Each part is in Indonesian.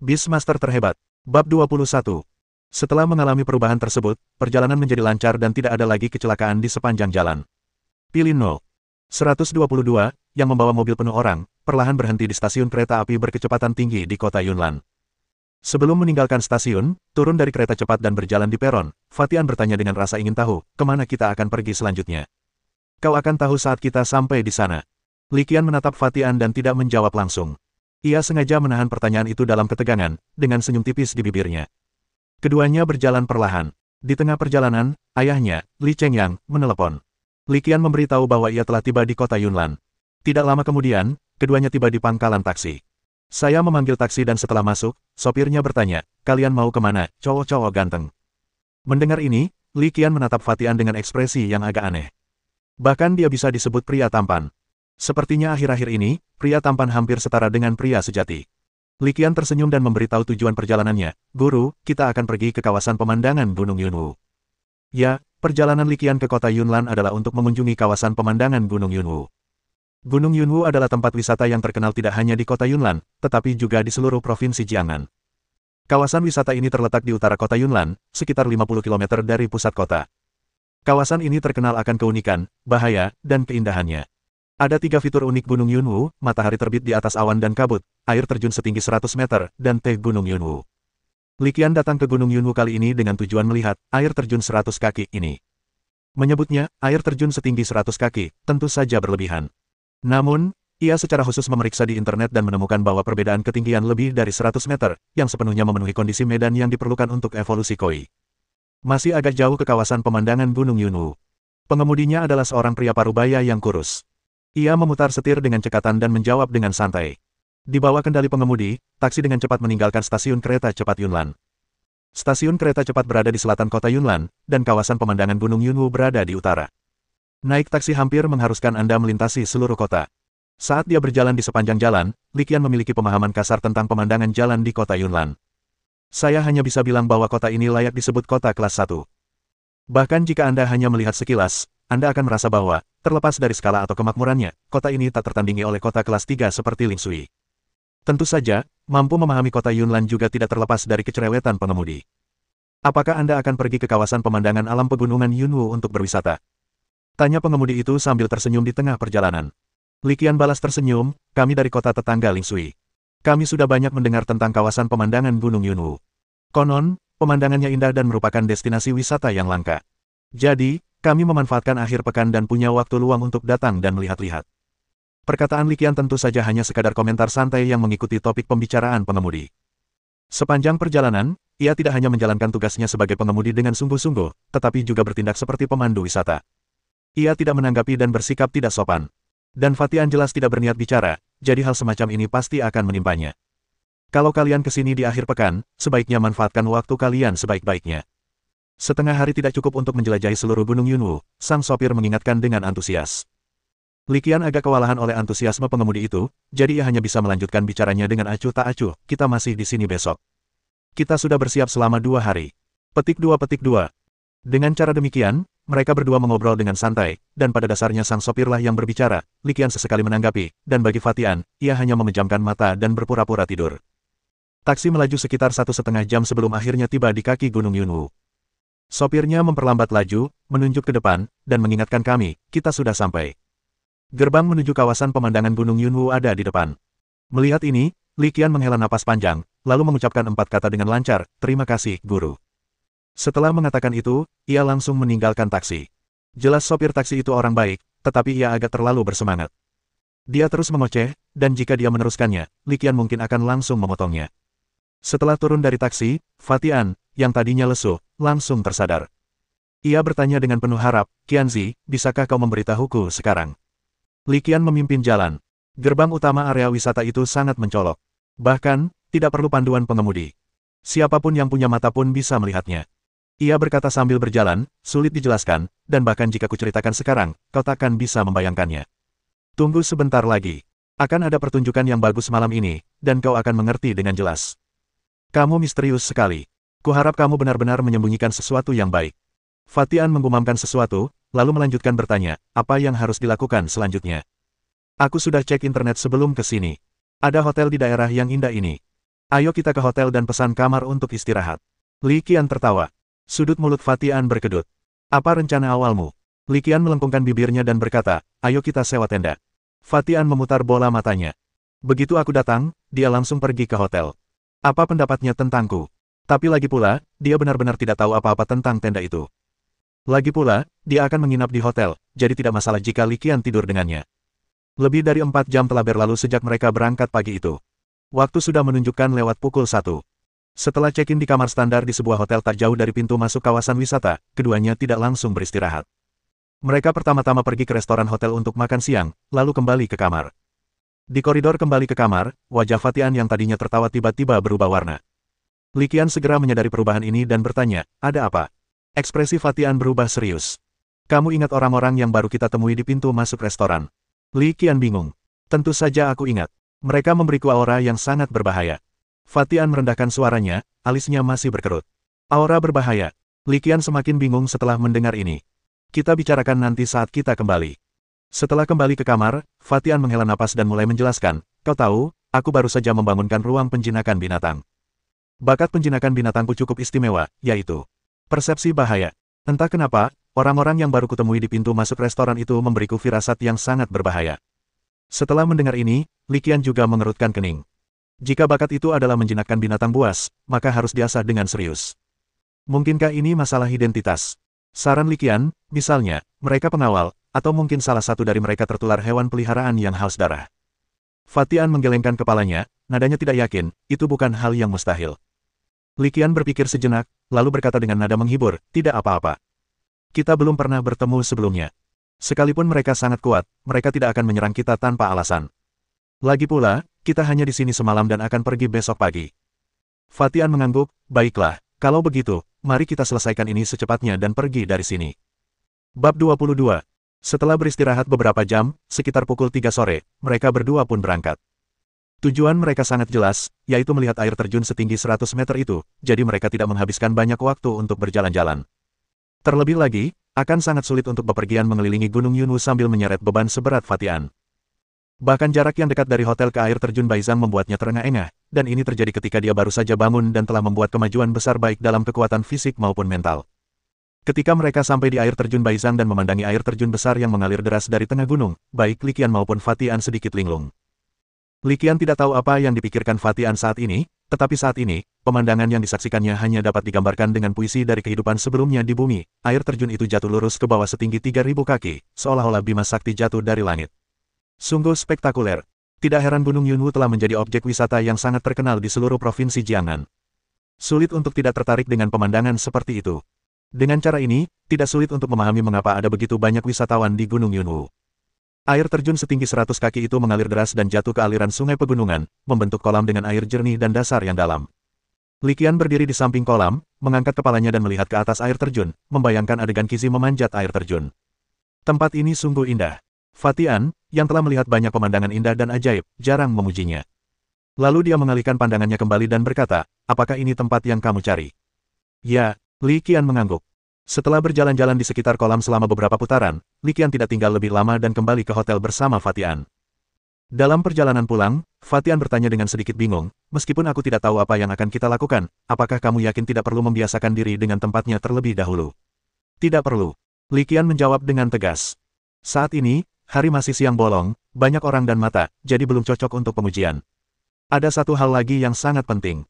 Beastmaster terhebat. Bab 21. Setelah mengalami perubahan tersebut, perjalanan menjadi lancar dan tidak ada lagi kecelakaan di sepanjang jalan. Pilih 0. 122, yang membawa mobil penuh orang, perlahan berhenti di stasiun kereta api berkecepatan tinggi di kota Yunlan. Sebelum meninggalkan stasiun, turun dari kereta cepat dan berjalan di peron, Fatian bertanya dengan rasa ingin tahu, kemana kita akan pergi selanjutnya. Kau akan tahu saat kita sampai di sana. Li Qian menatap Fatian dan tidak menjawab langsung. Ia sengaja menahan pertanyaan itu dalam ketegangan, dengan senyum tipis di bibirnya. Keduanya berjalan perlahan. Di tengah perjalanan, ayahnya, Li Chengyang, menelepon. Li Qian memberitahu bahwa ia telah tiba di kota Yunlan. Tidak lama kemudian, keduanya tiba di pangkalan taksi. Saya memanggil taksi dan setelah masuk, sopirnya bertanya, kalian mau kemana, cowok-cowok ganteng? Mendengar ini, Li Qian menatap Fatian dengan ekspresi yang agak aneh. Bahkan dia bisa disebut pria tampan. Sepertinya akhir-akhir ini, pria tampan hampir setara dengan pria sejati. Li Qian tersenyum dan memberitahu tujuan perjalanannya, Guru, kita akan pergi ke kawasan pemandangan Gunung Yunwu. Ya, perjalanan Li Qian ke kota Yunlan adalah untuk mengunjungi kawasan pemandangan Gunung Yunwu. Gunung Yunwu adalah tempat wisata yang terkenal tidak hanya di kota Yunlan, tetapi juga di seluruh provinsi Jiangnan. Kawasan wisata ini terletak di utara kota Yunlan, sekitar 50 km dari pusat kota. Kawasan ini terkenal akan keunikan, bahaya, dan keindahannya. Ada 3 fitur unik Gunung Yunwu, matahari terbit di atas awan dan kabut, air terjun setinggi 100 meter, dan teh Gunung Yunwu. Li Qian datang ke Gunung Yunwu kali ini dengan tujuan melihat air terjun 100 kaki ini. Menyebutnya, air terjun setinggi 100 kaki, tentu saja berlebihan. Namun, ia secara khusus memeriksa di internet dan menemukan bahwa perbedaan ketinggian lebih dari 100 meter, yang sepenuhnya memenuhi kondisi medan yang diperlukan untuk evolusi koi. Masih agak jauh ke kawasan pemandangan Gunung Yunwu. Pengemudinya adalah seorang pria parubaya yang kurus. Ia memutar setir dengan cekatan dan menjawab dengan santai. Di bawah kendali pengemudi, taksi dengan cepat meninggalkan stasiun kereta cepat Yunlan. Stasiun kereta cepat berada di selatan kota Yunlan, dan kawasan pemandangan Gunung Yunwu berada di utara. Naik taksi hampir mengharuskan Anda melintasi seluruh kota. Saat dia berjalan di sepanjang jalan, Li Qian memiliki pemahaman kasar tentang pemandangan jalan di kota Yunlan. Saya hanya bisa bilang bahwa kota ini layak disebut kota kelas 1. Bahkan jika Anda hanya melihat sekilas, Anda akan merasa bahwa, terlepas dari skala atau kemakmurannya, kota ini tak tertandingi oleh kota kelas 3 seperti Lingshui. Tentu saja, mampu memahami kota Yunlan juga tidak terlepas dari kecerewetan pengemudi. Apakah Anda akan pergi ke kawasan pemandangan alam pegunungan Yunwu untuk berwisata? Tanya pengemudi itu sambil tersenyum di tengah perjalanan. Li Qian balas tersenyum, kami dari kota tetangga Lingshui. Kami sudah banyak mendengar tentang kawasan pemandangan Gunung Yunwu. Konon, pemandangannya indah dan merupakan destinasi wisata yang langka. Jadi, kami memanfaatkan akhir pekan dan punya waktu luang untuk datang dan melihat-lihat. Perkataan Li Qian tentu saja hanya sekadar komentar santai yang mengikuti topik pembicaraan pengemudi. Sepanjang perjalanan, ia tidak hanya menjalankan tugasnya sebagai pengemudi dengan sungguh-sungguh, tetapi juga bertindak seperti pemandu wisata. Ia tidak menanggapi dan bersikap tidak sopan. Dan Fatian jelas tidak berniat bicara, jadi hal semacam ini pasti akan menimpanya. Kalau kalian kesini di akhir pekan, sebaiknya manfaatkan waktu kalian sebaik-baiknya. Setengah hari tidak cukup untuk menjelajahi seluruh Gunung Yunwu, sang sopir mengingatkan dengan antusias. Li Qian agak kewalahan oleh antusiasme pengemudi itu, jadi ia hanya bisa melanjutkan bicaranya dengan acuh tak acuh, kita masih di sini besok. Kita sudah bersiap selama 2 hari. Petik 2. Dengan cara demikian, mereka berdua mengobrol dengan santai, dan pada dasarnya sang sopirlah yang berbicara, Li Qian sesekali menanggapi, dan bagi Fatian, ia hanya memejamkan mata dan berpura-pura tidur. Taksi melaju sekitar 1,5 jam sebelum akhirnya tiba di kaki Gunung Yunwu. Sopirnya memperlambat laju, menunjuk ke depan, dan mengingatkan kami, kita sudah sampai. Gerbang menuju kawasan pemandangan Gunung Yunwu ada di depan. Melihat ini, Li Qian menghela napas panjang, lalu mengucapkan 4 kata dengan lancar, terima kasih, Guru. Setelah mengatakan itu, ia langsung meninggalkan taksi. Jelas sopir taksi itu orang baik, tetapi ia agak terlalu bersemangat. Dia terus mengoceh, dan jika dia meneruskannya, Li Qian mungkin akan langsung memotongnya. Setelah turun dari taksi, Fatian, yang tadinya lesu, langsung tersadar. Ia bertanya dengan penuh harap, Qianzi, bisakah kau memberitahuku sekarang? Li Qian memimpin jalan. Gerbang utama area wisata itu sangat mencolok. Bahkan, tidak perlu panduan pengemudi. Siapapun yang punya mata pun bisa melihatnya. Ia berkata sambil berjalan, sulit dijelaskan, dan bahkan jika kuceritakan sekarang, kau takkan bisa membayangkannya. Tunggu sebentar lagi. Akan ada pertunjukan yang bagus malam ini, dan kau akan mengerti dengan jelas. Kamu misterius sekali. Kuharap kamu benar-benar menyembunyikan sesuatu yang baik. Fatian menggumamkan sesuatu, lalu melanjutkan bertanya, apa yang harus dilakukan selanjutnya? Aku sudah cek internet sebelum ke sini. Ada hotel di daerah yang indah ini. Ayo kita ke hotel dan pesan kamar untuk istirahat. Li Qian tertawa. Sudut mulut Fatian berkedut. Apa rencana awalmu? Li Qian melengkungkan bibirnya dan berkata, ayo kita sewa tenda. Fatian memutar bola matanya. Begitu aku datang, dia langsung pergi ke hotel. Apa pendapatnya tentangku? Tapi lagi pula, dia benar-benar tidak tahu apa-apa tentang tenda itu. Lagi pula, dia akan menginap di hotel, jadi tidak masalah jika Li Qian tidur dengannya. Lebih dari 4 jam telah berlalu sejak mereka berangkat pagi itu. Waktu sudah menunjukkan lewat pukul 1. Setelah check-in di kamar standar di sebuah hotel tak jauh dari pintu masuk kawasan wisata, keduanya tidak langsung beristirahat. Mereka pertama-tama pergi ke restoran hotel untuk makan siang, lalu kembali ke kamar. Di koridor kembali ke kamar, wajah Fatian yang tadinya tertawa tiba-tiba berubah warna. Li Qian segera menyadari perubahan ini dan bertanya, ada apa? Ekspresi Fatian berubah serius. Kamu ingat orang-orang yang baru kita temui di pintu masuk restoran? Li Qian bingung. Tentu saja aku ingat. Mereka memberiku aura yang sangat berbahaya. Fatian merendahkan suaranya, alisnya masih berkerut. Aura berbahaya. Li Qian semakin bingung setelah mendengar ini. Kita bicarakan nanti saat kita kembali. Setelah kembali ke kamar, Fatian menghela napas dan mulai menjelaskan, kau tahu, aku baru saja membangunkan ruang penjinakan binatang. Bakat penjinakan binatangku cukup istimewa, yaitu persepsi bahaya. Entah kenapa, orang-orang yang baru kutemui di pintu masuk restoran itu memberiku firasat yang sangat berbahaya. Setelah mendengar ini, Li Qian juga mengerutkan kening. Jika bakat itu adalah menjinakkan binatang buas, maka harus diasah dengan serius. Mungkinkah ini masalah identitas? Saran Li Qian, misalnya, mereka pengawal, atau mungkin salah satu dari mereka tertular hewan peliharaan yang haus darah. Fatian menggelengkan kepalanya, nadanya tidak yakin, itu bukan hal yang mustahil. Li Qian berpikir sejenak, lalu berkata dengan nada menghibur, tidak apa-apa. Kita belum pernah bertemu sebelumnya. Sekalipun mereka sangat kuat, mereka tidak akan menyerang kita tanpa alasan. Lagi pula, kita hanya di sini semalam dan akan pergi besok pagi. Fatian mengangguk, baiklah, kalau begitu, mari kita selesaikan ini secepatnya dan pergi dari sini. Bab 22. Setelah beristirahat beberapa jam, sekitar pukul 3 sore, mereka berdua pun berangkat. Tujuan mereka sangat jelas, yaitu melihat air terjun setinggi 100 meter itu, jadi mereka tidak menghabiskan banyak waktu untuk berjalan-jalan. Terlebih lagi, akan sangat sulit untuk bepergian mengelilingi Gunung Yunwu sambil menyeret beban seberat Fatian. Bahkan jarak yang dekat dari hotel ke air terjun Baizang membuatnya terengah-engah, dan ini terjadi ketika dia baru saja bangun dan telah membuat kemajuan besar baik dalam kekuatan fisik maupun mental. Ketika mereka sampai di air terjun Baizang dan memandangi air terjun besar yang mengalir deras dari tengah gunung, baik Li Qian maupun Fatian sedikit linglung. Li Qian tidak tahu apa yang dipikirkan Fatian saat ini, tetapi saat ini, pemandangan yang disaksikannya hanya dapat digambarkan dengan puisi dari kehidupan sebelumnya di bumi. Air terjun itu jatuh lurus ke bawah setinggi 3.000 kaki, seolah-olah bima sakti jatuh dari langit. Sungguh spektakuler. Tidak heran Gunung Yunwu telah menjadi objek wisata yang sangat terkenal di seluruh provinsi Jiangnan. Sulit untuk tidak tertarik dengan pemandangan seperti itu. Dengan cara ini, tidak sulit untuk memahami mengapa ada begitu banyak wisatawan di Gunung Yunwu. Air terjun setinggi 100 kaki itu mengalir deras dan jatuh ke aliran sungai pegunungan, membentuk kolam dengan air jernih dan dasar yang dalam. Li Qian berdiri di samping kolam, mengangkat kepalanya dan melihat ke atas air terjun, membayangkan adegan Qizi memanjat air terjun. Tempat ini sungguh indah. Fatian, yang telah melihat banyak pemandangan indah dan ajaib, jarang memujinya. Lalu dia mengalihkan pandangannya kembali dan berkata, apakah ini tempat yang kamu cari? Ya, Li Qian mengangguk. Setelah berjalan-jalan di sekitar kolam selama beberapa putaran, Li Qian tidak tinggal lebih lama dan kembali ke hotel bersama Fatian. Dalam perjalanan pulang, Fatian bertanya dengan sedikit bingung, meskipun aku tidak tahu apa yang akan kita lakukan, apakah kamu yakin tidak perlu membiasakan diri dengan tempatnya terlebih dahulu? Tidak perlu. Li Qian menjawab dengan tegas. Saat ini, hari masih siang bolong, banyak orang dan mata, jadi belum cocok untuk pengujian. Ada satu hal lagi yang sangat penting.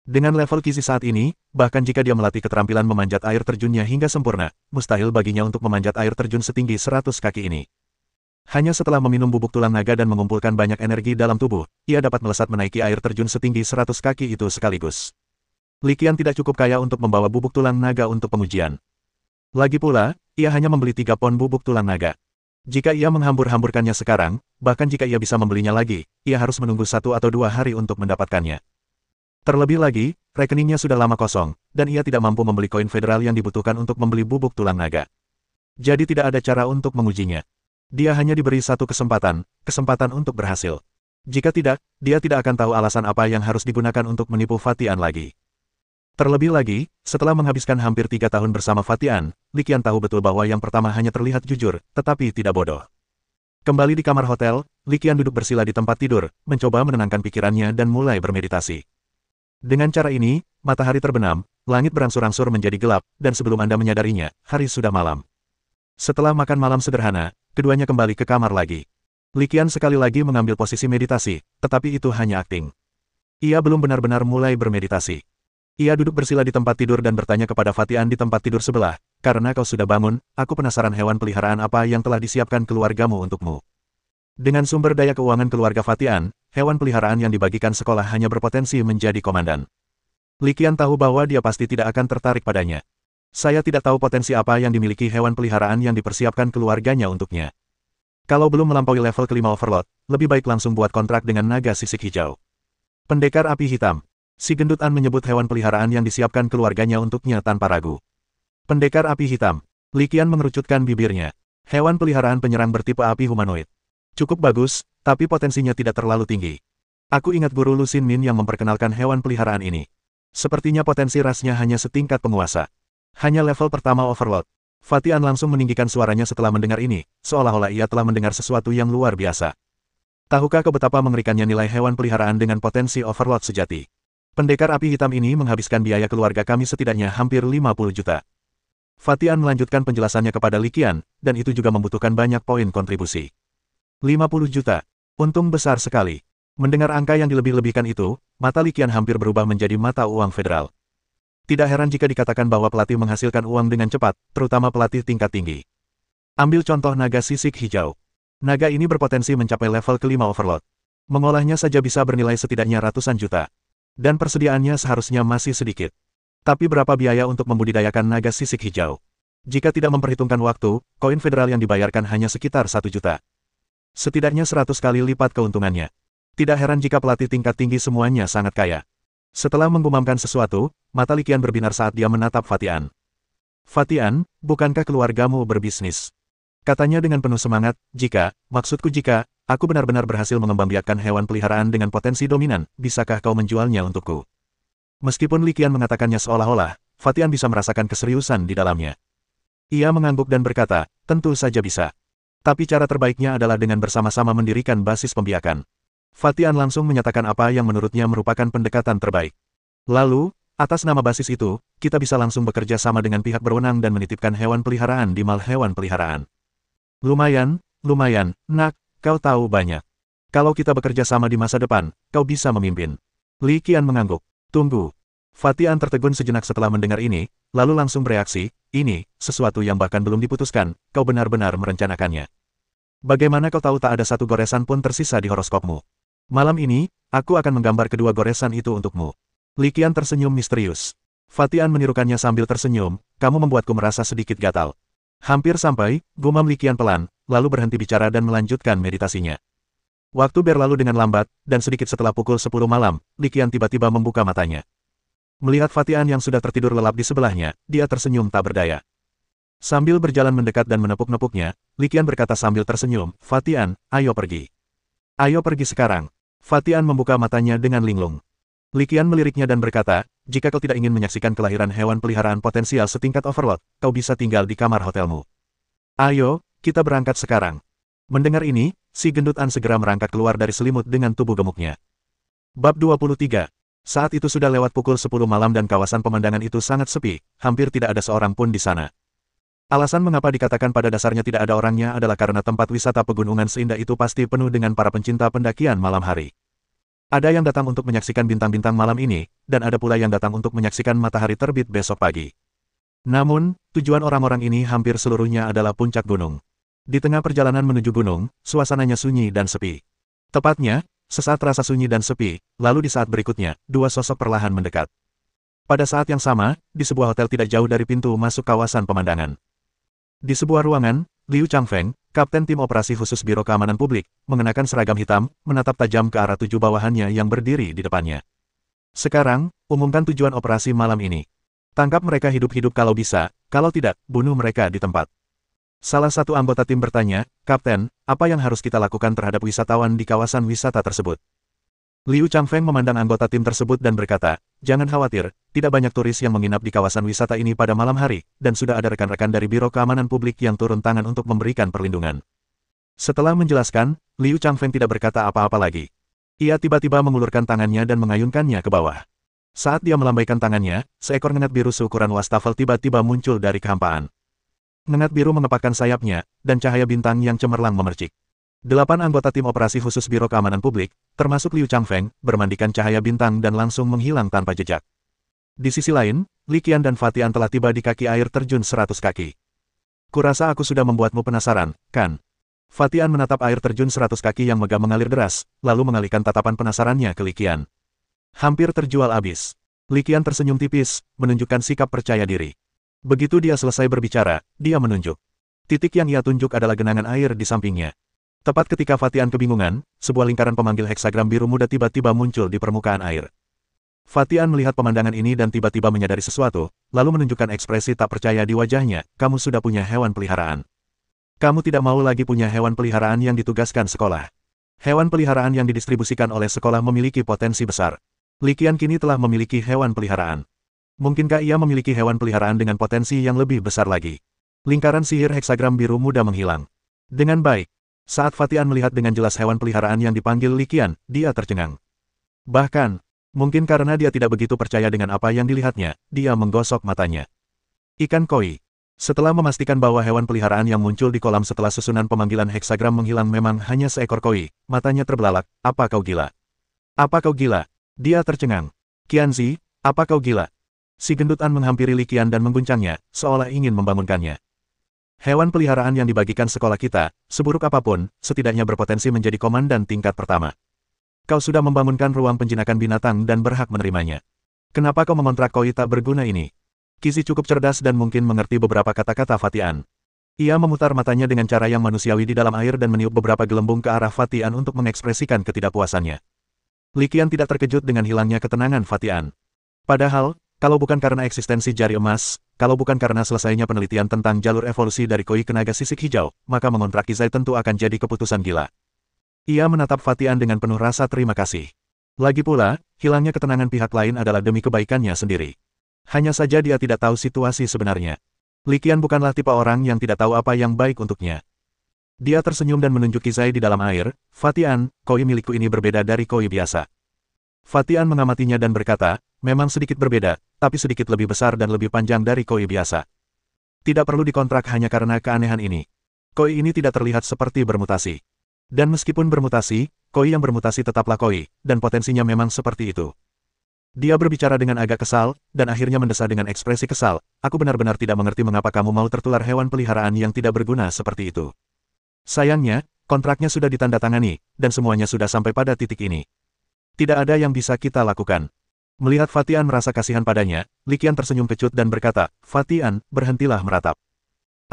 Dengan level Qizi saat ini, bahkan jika dia melatih keterampilan memanjat air terjunnya hingga sempurna, mustahil baginya untuk memanjat air terjun setinggi 100 kaki ini. Hanya setelah meminum bubuk tulang naga dan mengumpulkan banyak energi dalam tubuh, ia dapat melesat menaiki air terjun setinggi 100 kaki itu sekaligus. Li Qian tidak cukup kaya untuk membawa bubuk tulang naga untuk pengujian. Lagi pula, ia hanya membeli 3 pon bubuk tulang naga. Jika ia menghambur-hamburkannya sekarang, bahkan jika ia bisa membelinya lagi, ia harus menunggu 1 atau 2 hari untuk mendapatkannya. Terlebih lagi, rekeningnya sudah lama kosong, dan ia tidak mampu membeli koin federal yang dibutuhkan untuk membeli bubuk tulang naga. Jadi tidak ada cara untuk mengujinya. Dia hanya diberi satu kesempatan untuk berhasil. Jika tidak, dia tidak akan tahu alasan apa yang harus digunakan untuk menipu Fatian lagi. Terlebih lagi, setelah menghabiskan hampir 3 tahun bersama Fatian, Li Qian tahu betul bahwa yang pertama hanya terlihat jujur, tetapi tidak bodoh. Kembali di kamar hotel, Li Qian duduk bersila di tempat tidur, mencoba menenangkan pikirannya dan mulai bermeditasi. Dengan cara ini, matahari terbenam, langit berangsur-angsur menjadi gelap, dan sebelum Anda menyadarinya, hari sudah malam. Setelah makan malam sederhana, keduanya kembali ke kamar lagi. Li Qian sekali lagi mengambil posisi meditasi, tetapi itu hanya akting. Ia belum benar-benar mulai bermeditasi. Ia duduk bersila di tempat tidur dan bertanya kepada Fatian di tempat tidur sebelah, "Karena kau sudah bangun, aku penasaran hewan peliharaan apa yang telah disiapkan keluargamu untukmu." Dengan sumber daya keuangan keluarga Fatian, hewan peliharaan yang dibagikan sekolah hanya berpotensi menjadi komandan. Li Qian tahu bahwa dia pasti tidak akan tertarik padanya. Saya tidak tahu potensi apa yang dimiliki hewan peliharaan yang dipersiapkan keluarganya untuknya. Kalau belum melampaui level kelima Overlord, lebih baik langsung buat kontrak dengan naga sisik hijau. Pendekar api hitam. Si gendut An menyebut hewan peliharaan yang disiapkan keluarganya untuknya tanpa ragu. Pendekar api hitam. Li Qian mengerucutkan bibirnya. Hewan peliharaan penyerang bertipe api humanoid. Cukup bagus, tapi potensinya tidak terlalu tinggi. Aku ingat guru Lu Xinmin yang memperkenalkan hewan peliharaan ini. Sepertinya potensi rasnya hanya setingkat penguasa. Hanya level pertama Overlord. Fatian langsung meninggikan suaranya setelah mendengar ini, seolah-olah ia telah mendengar sesuatu yang luar biasa. Tahukah kau betapa mengerikannya nilai hewan peliharaan dengan potensi Overlord sejati? Pendekar api hitam ini menghabiskan biaya keluarga kami setidaknya hampir 50 juta. Fatian melanjutkan penjelasannya kepada Li Qian, dan itu juga membutuhkan banyak poin kontribusi. 50 juta. Untung besar sekali. Mendengar angka yang dilebih-lebihkan itu, mata Li Qian hampir berubah menjadi mata uang federal. Tidak heran jika dikatakan bahwa pelatih menghasilkan uang dengan cepat, terutama pelatih tingkat tinggi. Ambil contoh naga sisik hijau. Naga ini berpotensi mencapai level kelima Overlord. Mengolahnya saja bisa bernilai setidaknya ratusan juta. Dan persediaannya seharusnya masih sedikit. Tapi berapa biaya untuk membudidayakan naga sisik hijau? Jika tidak memperhitungkan waktu, koin federal yang dibayarkan hanya sekitar 1 juta. Setidaknya 100 kali lipat keuntungannya. Tidak heran jika pelatih tingkat tinggi semuanya sangat kaya. Setelah menggumamkan sesuatu, mata Li Qian berbinar saat dia menatap Fatian. "Fatian, bukankah keluargamu berbisnis?" Katanya dengan penuh semangat, maksudku jika, aku benar-benar berhasil mengembangbiakkan hewan peliharaan dengan potensi dominan, bisakah kau menjualnya untukku? Meskipun Li Qian mengatakannya seolah-olah, Fatian bisa merasakan keseriusan di dalamnya. Ia mengangguk dan berkata, "Tentu saja bisa. Tapi cara terbaiknya adalah dengan bersama-sama mendirikan basis pembiakan." Fatian langsung menyatakan apa yang menurutnya merupakan pendekatan terbaik. "Lalu, atas nama basis itu, kita bisa langsung bekerja sama dengan pihak berwenang dan menitipkan hewan peliharaan di mal hewan peliharaan." Lumayan, nak, kau tahu banyak. Kalau kita bekerja sama di masa depan, kau bisa memimpin." Li Qian mengangguk. "Tunggu." Fatian tertegun sejenak setelah mendengar ini, lalu langsung bereaksi, "Ini, sesuatu yang bahkan belum diputuskan, kau benar-benar merencanakannya. Bagaimana kau tahu tak ada satu goresan pun tersisa di horoskopmu? Malam ini, aku akan menggambar kedua goresan itu untukmu." Li Qian tersenyum misterius. Fatian menirukannya sambil tersenyum, "Kamu membuatku merasa sedikit gatal." "Hampir sampai," gumam Li Qian pelan, lalu berhenti bicara dan melanjutkan meditasinya. Waktu berlalu dengan lambat, dan sedikit setelah pukul 10 malam, Li Qian tiba-tiba membuka matanya. Melihat Fatian yang sudah tertidur lelap di sebelahnya, dia tersenyum tak berdaya. Sambil berjalan mendekat dan menepuk-nepuknya, Li Qian berkata sambil tersenyum, "Fatian, ayo pergi. Ayo pergi sekarang." Fatian membuka matanya dengan linglung. Li Qian meliriknya dan berkata, "Jika kau tidak ingin menyaksikan kelahiran hewan peliharaan potensial setingkat Overlord, kau bisa tinggal di kamar hotelmu. Ayo, kita berangkat sekarang." Mendengar ini, si gendut An segera merangkak keluar dari selimut dengan tubuh gemuknya. Bab 23. Saat itu sudah lewat pukul 10 malam dan kawasan pemandangan itu sangat sepi, hampir tidak ada seorang pun di sana. Alasan mengapa dikatakan pada dasarnya tidak ada orangnya adalah karena tempat wisata pegunungan seindah itu pasti penuh dengan para pencinta pendakian malam hari. Ada yang datang untuk menyaksikan bintang-bintang malam ini, dan ada pula yang datang untuk menyaksikan matahari terbit besok pagi. Namun, tujuan orang-orang ini hampir seluruhnya adalah puncak gunung. Di tengah perjalanan menuju gunung, suasananya sunyi dan sepi. Tepatnya, sesaat terasa sunyi dan sepi, lalu di saat berikutnya, dua sosok perlahan mendekat. Pada saat yang sama, di sebuah hotel tidak jauh dari pintu masuk kawasan pemandangan. Di sebuah ruangan, Liu Changfeng, Kapten Tim Operasi Khusus Biro Keamanan Publik, mengenakan seragam hitam, menatap tajam ke arah 7 bawahannya yang berdiri di depannya. "Sekarang, umumkan tujuan operasi malam ini. Tangkap mereka hidup-hidup kalau bisa, kalau tidak, bunuh mereka di tempat." Salah satu anggota tim bertanya, "Kapten, apa yang harus kita lakukan terhadap wisatawan di kawasan wisata tersebut?" Liu Changfeng memandang anggota tim tersebut dan berkata, "Jangan khawatir, tidak banyak turis yang menginap di kawasan wisata ini pada malam hari, dan sudah ada rekan-rekan dari Biro Keamanan Publik yang turun tangan untuk memberikan perlindungan." Setelah menjelaskan, Liu Changfeng tidak berkata apa-apa lagi. Ia tiba-tiba mengulurkan tangannya dan mengayunkannya ke bawah. Saat dia melambaikan tangannya, seekor ngengat biru seukuran wastafel tiba-tiba muncul dari kehampaan. Ngengat biru mengepakkan sayapnya, dan cahaya bintang yang cemerlang memercik. 8 anggota tim operasi khusus Biro Keamanan Publik, termasuk Liu Changfeng, bermandikan cahaya bintang dan langsung menghilang tanpa jejak. Di sisi lain, Li Qian dan Fatian telah tiba di kaki air terjun 100 kaki. Kurasa aku sudah membuatmu penasaran, kan? Fatian menatap air terjun 100 kaki yang megah mengalir deras, lalu mengalihkan tatapan penasarannya ke Li Qian. Hampir terjual habis. Li Qian tersenyum tipis, menunjukkan sikap percaya diri. Begitu dia selesai berbicara, dia menunjuk. Titik yang ia tunjuk adalah genangan air di sampingnya. Tepat ketika Fatian kebingungan, sebuah lingkaran pemanggil heksagram biru muda tiba-tiba muncul di permukaan air. Fatian melihat pemandangan ini dan tiba-tiba menyadari sesuatu, lalu menunjukkan ekspresi tak percaya di wajahnya, kamu sudah punya hewan peliharaan. Kamu tidak mau lagi punya hewan peliharaan yang ditugaskan sekolah. Hewan peliharaan yang didistribusikan oleh sekolah memiliki potensi besar. Li Qian kini telah memiliki hewan peliharaan. Mungkinkah ia memiliki hewan peliharaan dengan potensi yang lebih besar lagi? Lingkaran sihir heksagram biru muda menghilang. Dengan baik. Saat Fatian melihat dengan jelas hewan peliharaan yang dipanggil Li Qian, dia tercengang. Bahkan, mungkin karena dia tidak begitu percaya dengan apa yang dilihatnya, dia menggosok matanya. Ikan koi. Setelah memastikan bahwa hewan peliharaan yang muncul di kolam setelah susunan pemanggilan heksagram menghilang memang hanya seekor koi, matanya terbelalak, apa kau gila? Apa kau gila? Dia tercengang. Qianzi, apa kau gila? Si gendutan menghampiri Li Qian dan mengguncangnya, seolah ingin membangunkannya. Hewan peliharaan yang dibagikan sekolah kita, seburuk apapun, setidaknya berpotensi menjadi komandan tingkat pertama. Kau sudah membangunkan ruang penjinakan binatang dan berhak menerimanya. Kenapa kau mengontrak koi tak berguna ini? Qizi cukup cerdas dan mungkin mengerti beberapa kata-kata Fatian. Ia memutar matanya dengan cara yang manusiawi di dalam air dan meniup beberapa gelembung ke arah Fatian untuk mengekspresikan ketidakpuasannya. Li Qian tidak terkejut dengan hilangnya ketenangan Fatian. Padahal, kalau bukan karena eksistensi jari emas, kalau bukan karena selesainya penelitian tentang jalur evolusi dari koi ke naga sisik hijau, maka mengontrak Qizai tentu akan jadi keputusan gila. Ia menatap Fatian dengan penuh rasa terima kasih. Lagi pula, hilangnya ketenangan pihak lain adalah demi kebaikannya sendiri. Hanya saja dia tidak tahu situasi sebenarnya. Li Qian bukanlah tipe orang yang tidak tahu apa yang baik untuknya. Dia tersenyum dan menunjuk Qizai di dalam air, Fatian, koi milikku ini berbeda dari koi biasa. Fatian mengamatinya dan berkata, memang sedikit berbeda, tapi sedikit lebih besar dan lebih panjang dari koi biasa. Tidak perlu dikontrak hanya karena keanehan ini. Koi ini tidak terlihat seperti bermutasi. Dan meskipun bermutasi, koi yang bermutasi tetaplah koi, dan potensinya memang seperti itu. Dia berbicara dengan agak kesal, dan akhirnya mendesah dengan ekspresi kesal, aku benar-benar tidak mengerti mengapa kamu mau tertular hewan peliharaan yang tidak berguna seperti itu. Sayangnya, kontraknya sudah ditandatangani, dan semuanya sudah sampai pada titik ini. Tidak ada yang bisa kita lakukan. Melihat Fatian merasa kasihan padanya, Li Qian tersenyum kecut dan berkata, Fatian, berhentilah meratap.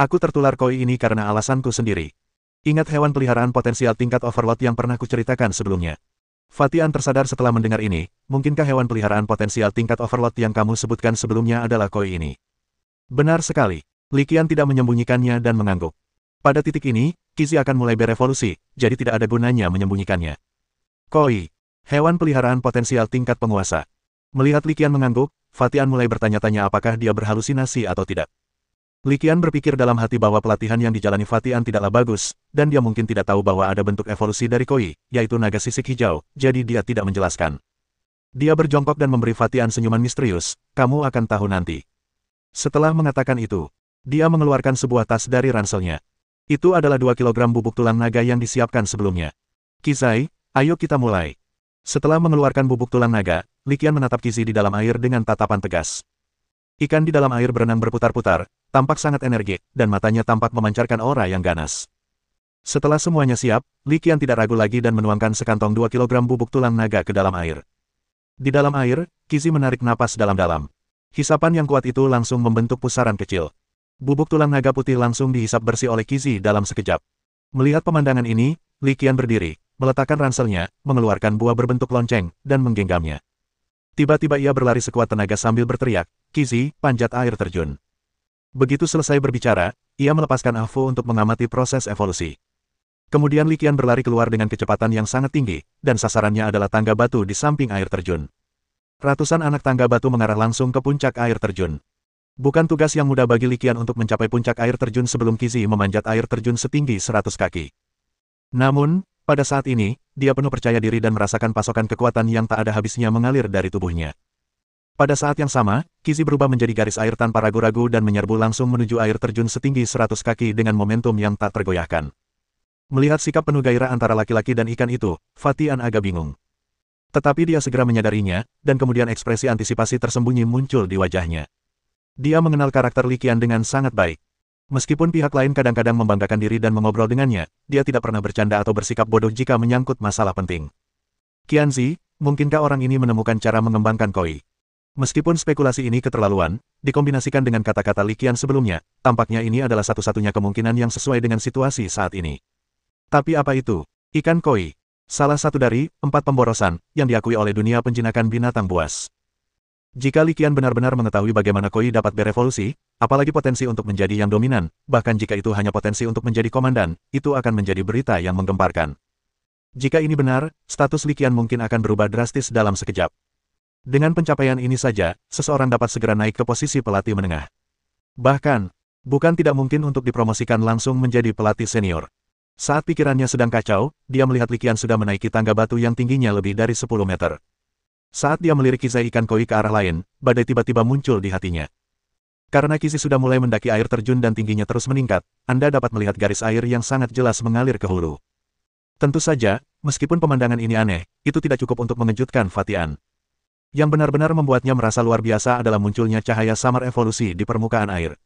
Aku tertular koi ini karena alasanku sendiri. Ingat hewan peliharaan potensial tingkat overload yang pernah kuceritakan sebelumnya. Fatian tersadar setelah mendengar ini, mungkinkah hewan peliharaan potensial tingkat overload yang kamu sebutkan sebelumnya adalah koi ini? Benar sekali. Li Qian tidak menyembunyikannya dan mengangguk. Pada titik ini, Qizi akan mulai berevolusi, jadi tidak ada gunanya menyembunyikannya. Koi. Hewan peliharaan potensial tingkat penguasa. Melihat Li Qian mengangguk, Fatian mulai bertanya-tanya apakah dia berhalusinasi atau tidak. Li Qian berpikir dalam hati bahwa pelatihan yang dijalani Fatian tidaklah bagus, dan dia mungkin tidak tahu bahwa ada bentuk evolusi dari koi, yaitu naga sisik hijau, jadi dia tidak menjelaskan. Dia berjongkok dan memberi Fatian senyuman misterius, kamu akan tahu nanti. Setelah mengatakan itu, dia mengeluarkan sebuah tas dari ranselnya. Itu adalah 2 kilogram bubuk tulang naga yang disiapkan sebelumnya. Qizai, ayo kita mulai. Setelah mengeluarkan bubuk tulang naga, Li Qian menatap Qizi di dalam air dengan tatapan tegas. Ikan di dalam air berenang berputar-putar, tampak sangat energik, dan matanya tampak memancarkan aura yang ganas. Setelah semuanya siap, Li Qian tidak ragu lagi dan menuangkan sekantong 2 kilogram bubuk tulang naga ke dalam air. Di dalam air, Qizi menarik napas dalam-dalam. Hisapan yang kuat itu langsung membentuk pusaran kecil. Bubuk tulang naga putih langsung dihisap bersih oleh Qizi dalam sekejap. Melihat pemandangan ini, Li Qian berdiri, meletakkan ranselnya, mengeluarkan buah berbentuk lonceng, dan menggenggamnya. Tiba-tiba ia berlari sekuat tenaga sambil berteriak, Qizi, panjat air terjun. Begitu selesai berbicara, ia melepaskan Afu untuk mengamati proses evolusi. Kemudian Li Qian berlari keluar dengan kecepatan yang sangat tinggi, dan sasarannya adalah tangga batu di samping air terjun. Ratusan anak tangga batu mengarah langsung ke puncak air terjun. Bukan tugas yang mudah bagi Li Qian untuk mencapai puncak air terjun sebelum Qizi memanjat air terjun setinggi 100 kaki. Namun, pada saat ini, dia penuh percaya diri dan merasakan pasokan kekuatan yang tak ada habisnya mengalir dari tubuhnya. Pada saat yang sama, Kizi berubah menjadi garis air tanpa ragu-ragu dan menyerbu langsung menuju air terjun setinggi 100 kaki dengan momentum yang tak tergoyahkan. Melihat sikap penuh gairah antara laki-laki dan ikan itu, Fatian agak bingung. Tetapi dia segera menyadarinya, dan kemudian ekspresi antisipasi tersembunyi muncul di wajahnya. Dia mengenal karakter Li Qian dengan sangat baik. Meskipun pihak lain kadang-kadang membanggakan diri dan mengobrol dengannya, dia tidak pernah bercanda atau bersikap bodoh jika menyangkut masalah penting. Qianzi, mungkinkah orang ini menemukan cara mengembangkan koi? Meskipun spekulasi ini keterlaluan, dikombinasikan dengan kata-kata Li Qian sebelumnya, tampaknya ini adalah satu-satunya kemungkinan yang sesuai dengan situasi saat ini. Tapi apa itu? Ikan koi. Salah satu dari 4 pemborosan yang diakui oleh dunia penjinakan binatang buas. Jika Li Qian benar-benar mengetahui bagaimana koi dapat berevolusi, apalagi potensi untuk menjadi yang dominan, bahkan jika itu hanya potensi untuk menjadi komandan, itu akan menjadi berita yang menggemparkan. Jika ini benar, status Li Qian mungkin akan berubah drastis dalam sekejap. Dengan pencapaian ini saja, seseorang dapat segera naik ke posisi pelatih menengah. Bahkan, bukan tidak mungkin untuk dipromosikan langsung menjadi pelatih senior. Saat pikirannya sedang kacau, dia melihat Li Qian sudah menaiki tangga batu yang tingginya lebih dari 10 meter. Saat dia melirik kizai ikan koi ke arah lain, badai tiba-tiba muncul di hatinya. Karena Kizi sudah mulai mendaki air terjun dan tingginya terus meningkat, Anda dapat melihat garis air yang sangat jelas mengalir ke hulu. Tentu saja, meskipun pemandangan ini aneh, itu tidak cukup untuk mengejutkan Fatian. Yang benar-benar membuatnya merasa luar biasa adalah munculnya cahaya samar evolusi di permukaan air.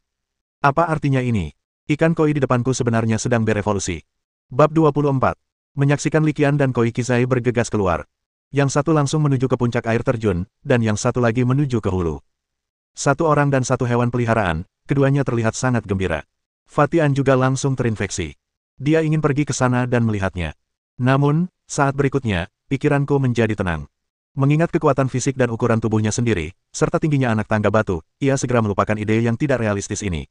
Apa artinya ini? Ikan koi di depanku sebenarnya sedang berevolusi. Bab 24. Menyaksikan Li Qian dan koi Kizai bergegas keluar. Yang satu langsung menuju ke puncak air terjun, dan yang satu lagi menuju ke hulu. Satu orang dan satu hewan peliharaan, keduanya terlihat sangat gembira. Fatian juga langsung terinfeksi. Dia ingin pergi ke sana dan melihatnya. Namun, saat berikutnya, pikiranku menjadi tenang. Mengingat kekuatan fisik dan ukuran tubuhnya sendiri, serta tingginya anak tangga batu, ia segera melupakan ide yang tidak realistis ini.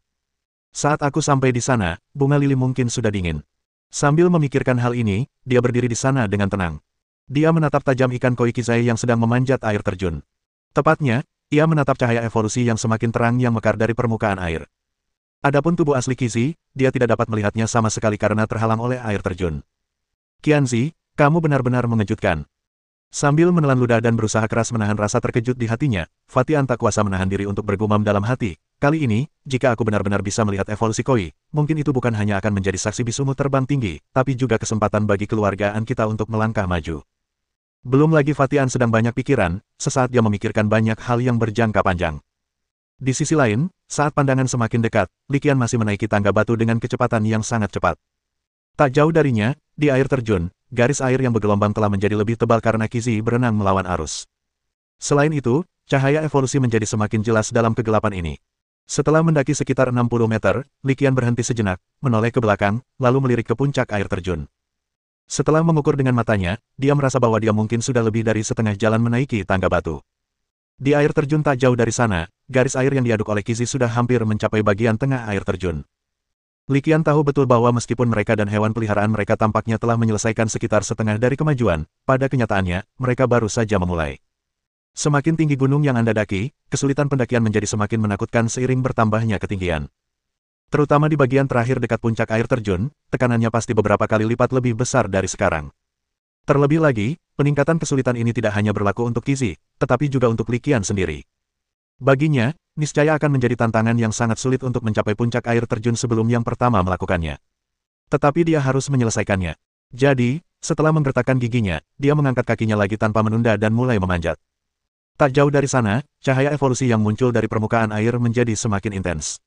Saat aku sampai di sana, bunga lili mungkin sudah dingin. Sambil memikirkan hal ini, dia berdiri di sana dengan tenang. Dia menatap tajam ikan koi Kizai yang sedang memanjat air terjun. Tepatnya, ia menatap cahaya evolusi yang semakin terang yang mekar dari permukaan air. Adapun tubuh asli Kizi, dia tidak dapat melihatnya sama sekali karena terhalang oleh air terjun. Qianzi, kamu benar-benar mengejutkan. Sambil menelan ludah dan berusaha keras menahan rasa terkejut di hatinya, Fatian tak kuasa menahan diri untuk bergumam dalam hati. Kali ini, jika aku benar-benar bisa melihat evolusi koi, mungkin itu bukan hanya akan menjadi saksi bisumu terbang tinggi, tapi juga kesempatan bagi keluargaan kita untuk melangkah maju. Belum lagi Fatian sedang banyak pikiran, sesaat dia memikirkan banyak hal yang berjangka panjang. Di sisi lain, saat pandangan semakin dekat, Li Qian masih menaiki tangga batu dengan kecepatan yang sangat cepat. Tak jauh darinya, di air terjun, garis air yang bergelombang telah menjadi lebih tebal karena Kizi berenang melawan arus. Selain itu, cahaya evolusi menjadi semakin jelas dalam kegelapan ini. Setelah mendaki sekitar 60 meter, Li Qian berhenti sejenak, menoleh ke belakang, lalu melirik ke puncak air terjun. Setelah mengukur dengan matanya, dia merasa bahwa dia mungkin sudah lebih dari setengah jalan menaiki tangga batu. Di air terjun tak jauh dari sana, garis air yang diaduk oleh Kizi sudah hampir mencapai bagian tengah air terjun. Li Qian tahu betul bahwa meskipun mereka dan hewan peliharaan mereka tampaknya telah menyelesaikan sekitar setengah dari kemajuan, pada kenyataannya, mereka baru saja memulai. Semakin tinggi gunung yang Anda daki, kesulitan pendakian menjadi semakin menakutkan seiring bertambahnya ketinggian. Terutama di bagian terakhir dekat puncak air terjun, tekanannya pasti beberapa kali lipat lebih besar dari sekarang. Terlebih lagi, peningkatan kesulitan ini tidak hanya berlaku untuk Kizi, tetapi juga untuk Li Qian sendiri. Baginya, niscaya akan menjadi tantangan yang sangat sulit untuk mencapai puncak air terjun sebelum yang pertama melakukannya. Tetapi dia harus menyelesaikannya. Jadi, setelah menggertakkan giginya, dia mengangkat kakinya lagi tanpa menunda dan mulai memanjat. Tak jauh dari sana, cahaya evolusi yang muncul dari permukaan air menjadi semakin intens.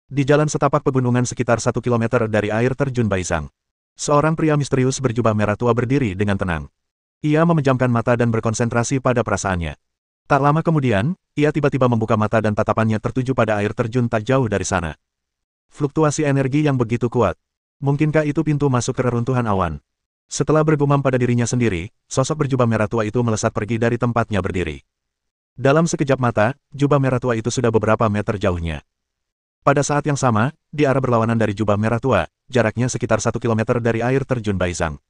Di jalan setapak pegunungan sekitar 1 kilometer dari air terjun Baisang, seorang pria misterius berjubah merah tua berdiri dengan tenang. Ia memejamkan mata dan berkonsentrasi pada perasaannya. Tak lama kemudian, ia tiba-tiba membuka mata dan tatapannya tertuju pada air terjun tak jauh dari sana. Fluktuasi energi yang begitu kuat. Mungkinkah itu pintu masuk ke reruntuhan awan? Setelah bergumam pada dirinya sendiri, sosok berjubah merah tua itu melesat pergi dari tempatnya berdiri. Dalam sekejap mata, jubah merah tua itu sudah beberapa meter jauhnya. Pada saat yang sama, di arah berlawanan dari jubah merah tua, jaraknya sekitar 1 kilometer dari air terjun Baisang.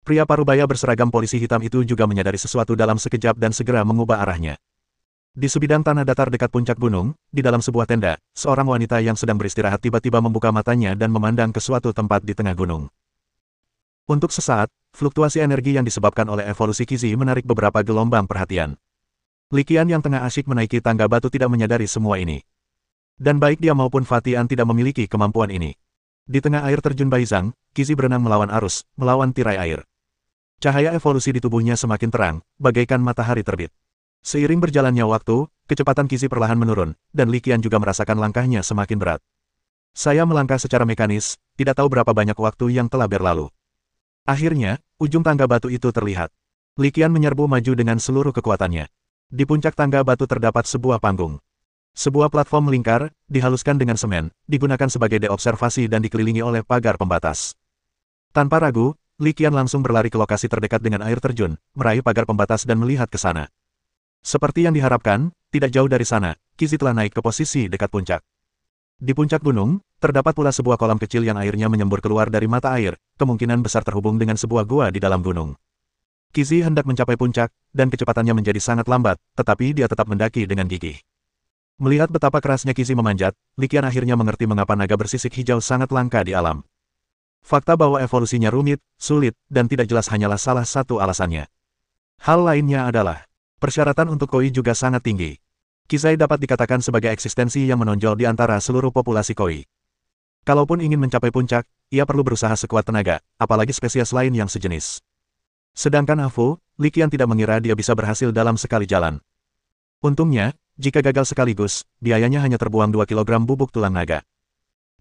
Pria parubaya berseragam polisi hitam itu juga menyadari sesuatu dalam sekejap dan segera mengubah arahnya. Di sebidang tanah datar dekat puncak gunung, di dalam sebuah tenda, seorang wanita yang sedang beristirahat tiba-tiba membuka matanya dan memandang ke suatu tempat di tengah gunung. Untuk sesaat, fluktuasi energi yang disebabkan oleh evolusi Kizi menarik beberapa gelombang perhatian. Li Qian yang tengah asyik menaiki tangga batu tidak menyadari semua ini. Dan baik dia maupun Fatian tidak memiliki kemampuan ini. Di tengah air terjun Baizhang, Qizi berenang melawan arus, melawan tirai air. Cahaya evolusi di tubuhnya semakin terang, bagaikan matahari terbit. Seiring berjalannya waktu, kecepatan Qizi perlahan menurun, dan Li Qian juga merasakan langkahnya semakin berat. Saya melangkah secara mekanis, tidak tahu berapa banyak waktu yang telah berlalu. Akhirnya, ujung tangga batu itu terlihat. Li Qian menyerbu maju dengan seluruh kekuatannya. Di puncak tangga batu terdapat sebuah panggung. Sebuah platform melingkar, dihaluskan dengan semen, digunakan sebagai deobservasi dan dikelilingi oleh pagar pembatas. Tanpa ragu, Li Qian langsung berlari ke lokasi terdekat dengan air terjun, meraih pagar pembatas dan melihat ke sana. Seperti yang diharapkan, tidak jauh dari sana, Qizi telah naik ke posisi dekat puncak. Di puncak gunung, terdapat pula sebuah kolam kecil yang airnya menyembur keluar dari mata air, kemungkinan besar terhubung dengan sebuah gua di dalam gunung. Qizi hendak mencapai puncak, dan kecepatannya menjadi sangat lambat, tetapi dia tetap mendaki dengan gigih. Melihat betapa kerasnya Qizi memanjat, Li Qian akhirnya mengerti mengapa naga bersisik hijau sangat langka di alam. Fakta bahwa evolusinya rumit, sulit, dan tidak jelas hanyalah salah satu alasannya. Hal lainnya adalah, persyaratan untuk koi juga sangat tinggi. Qizai dapat dikatakan sebagai eksistensi yang menonjol di antara seluruh populasi koi. Kalaupun ingin mencapai puncak, ia perlu berusaha sekuat tenaga, apalagi spesies lain yang sejenis. Sedangkan Afu, Li Qian tidak mengira dia bisa berhasil dalam sekali jalan. Untungnya, jika gagal sekaligus, biayanya hanya terbuang 2 kilogram bubuk tulang naga.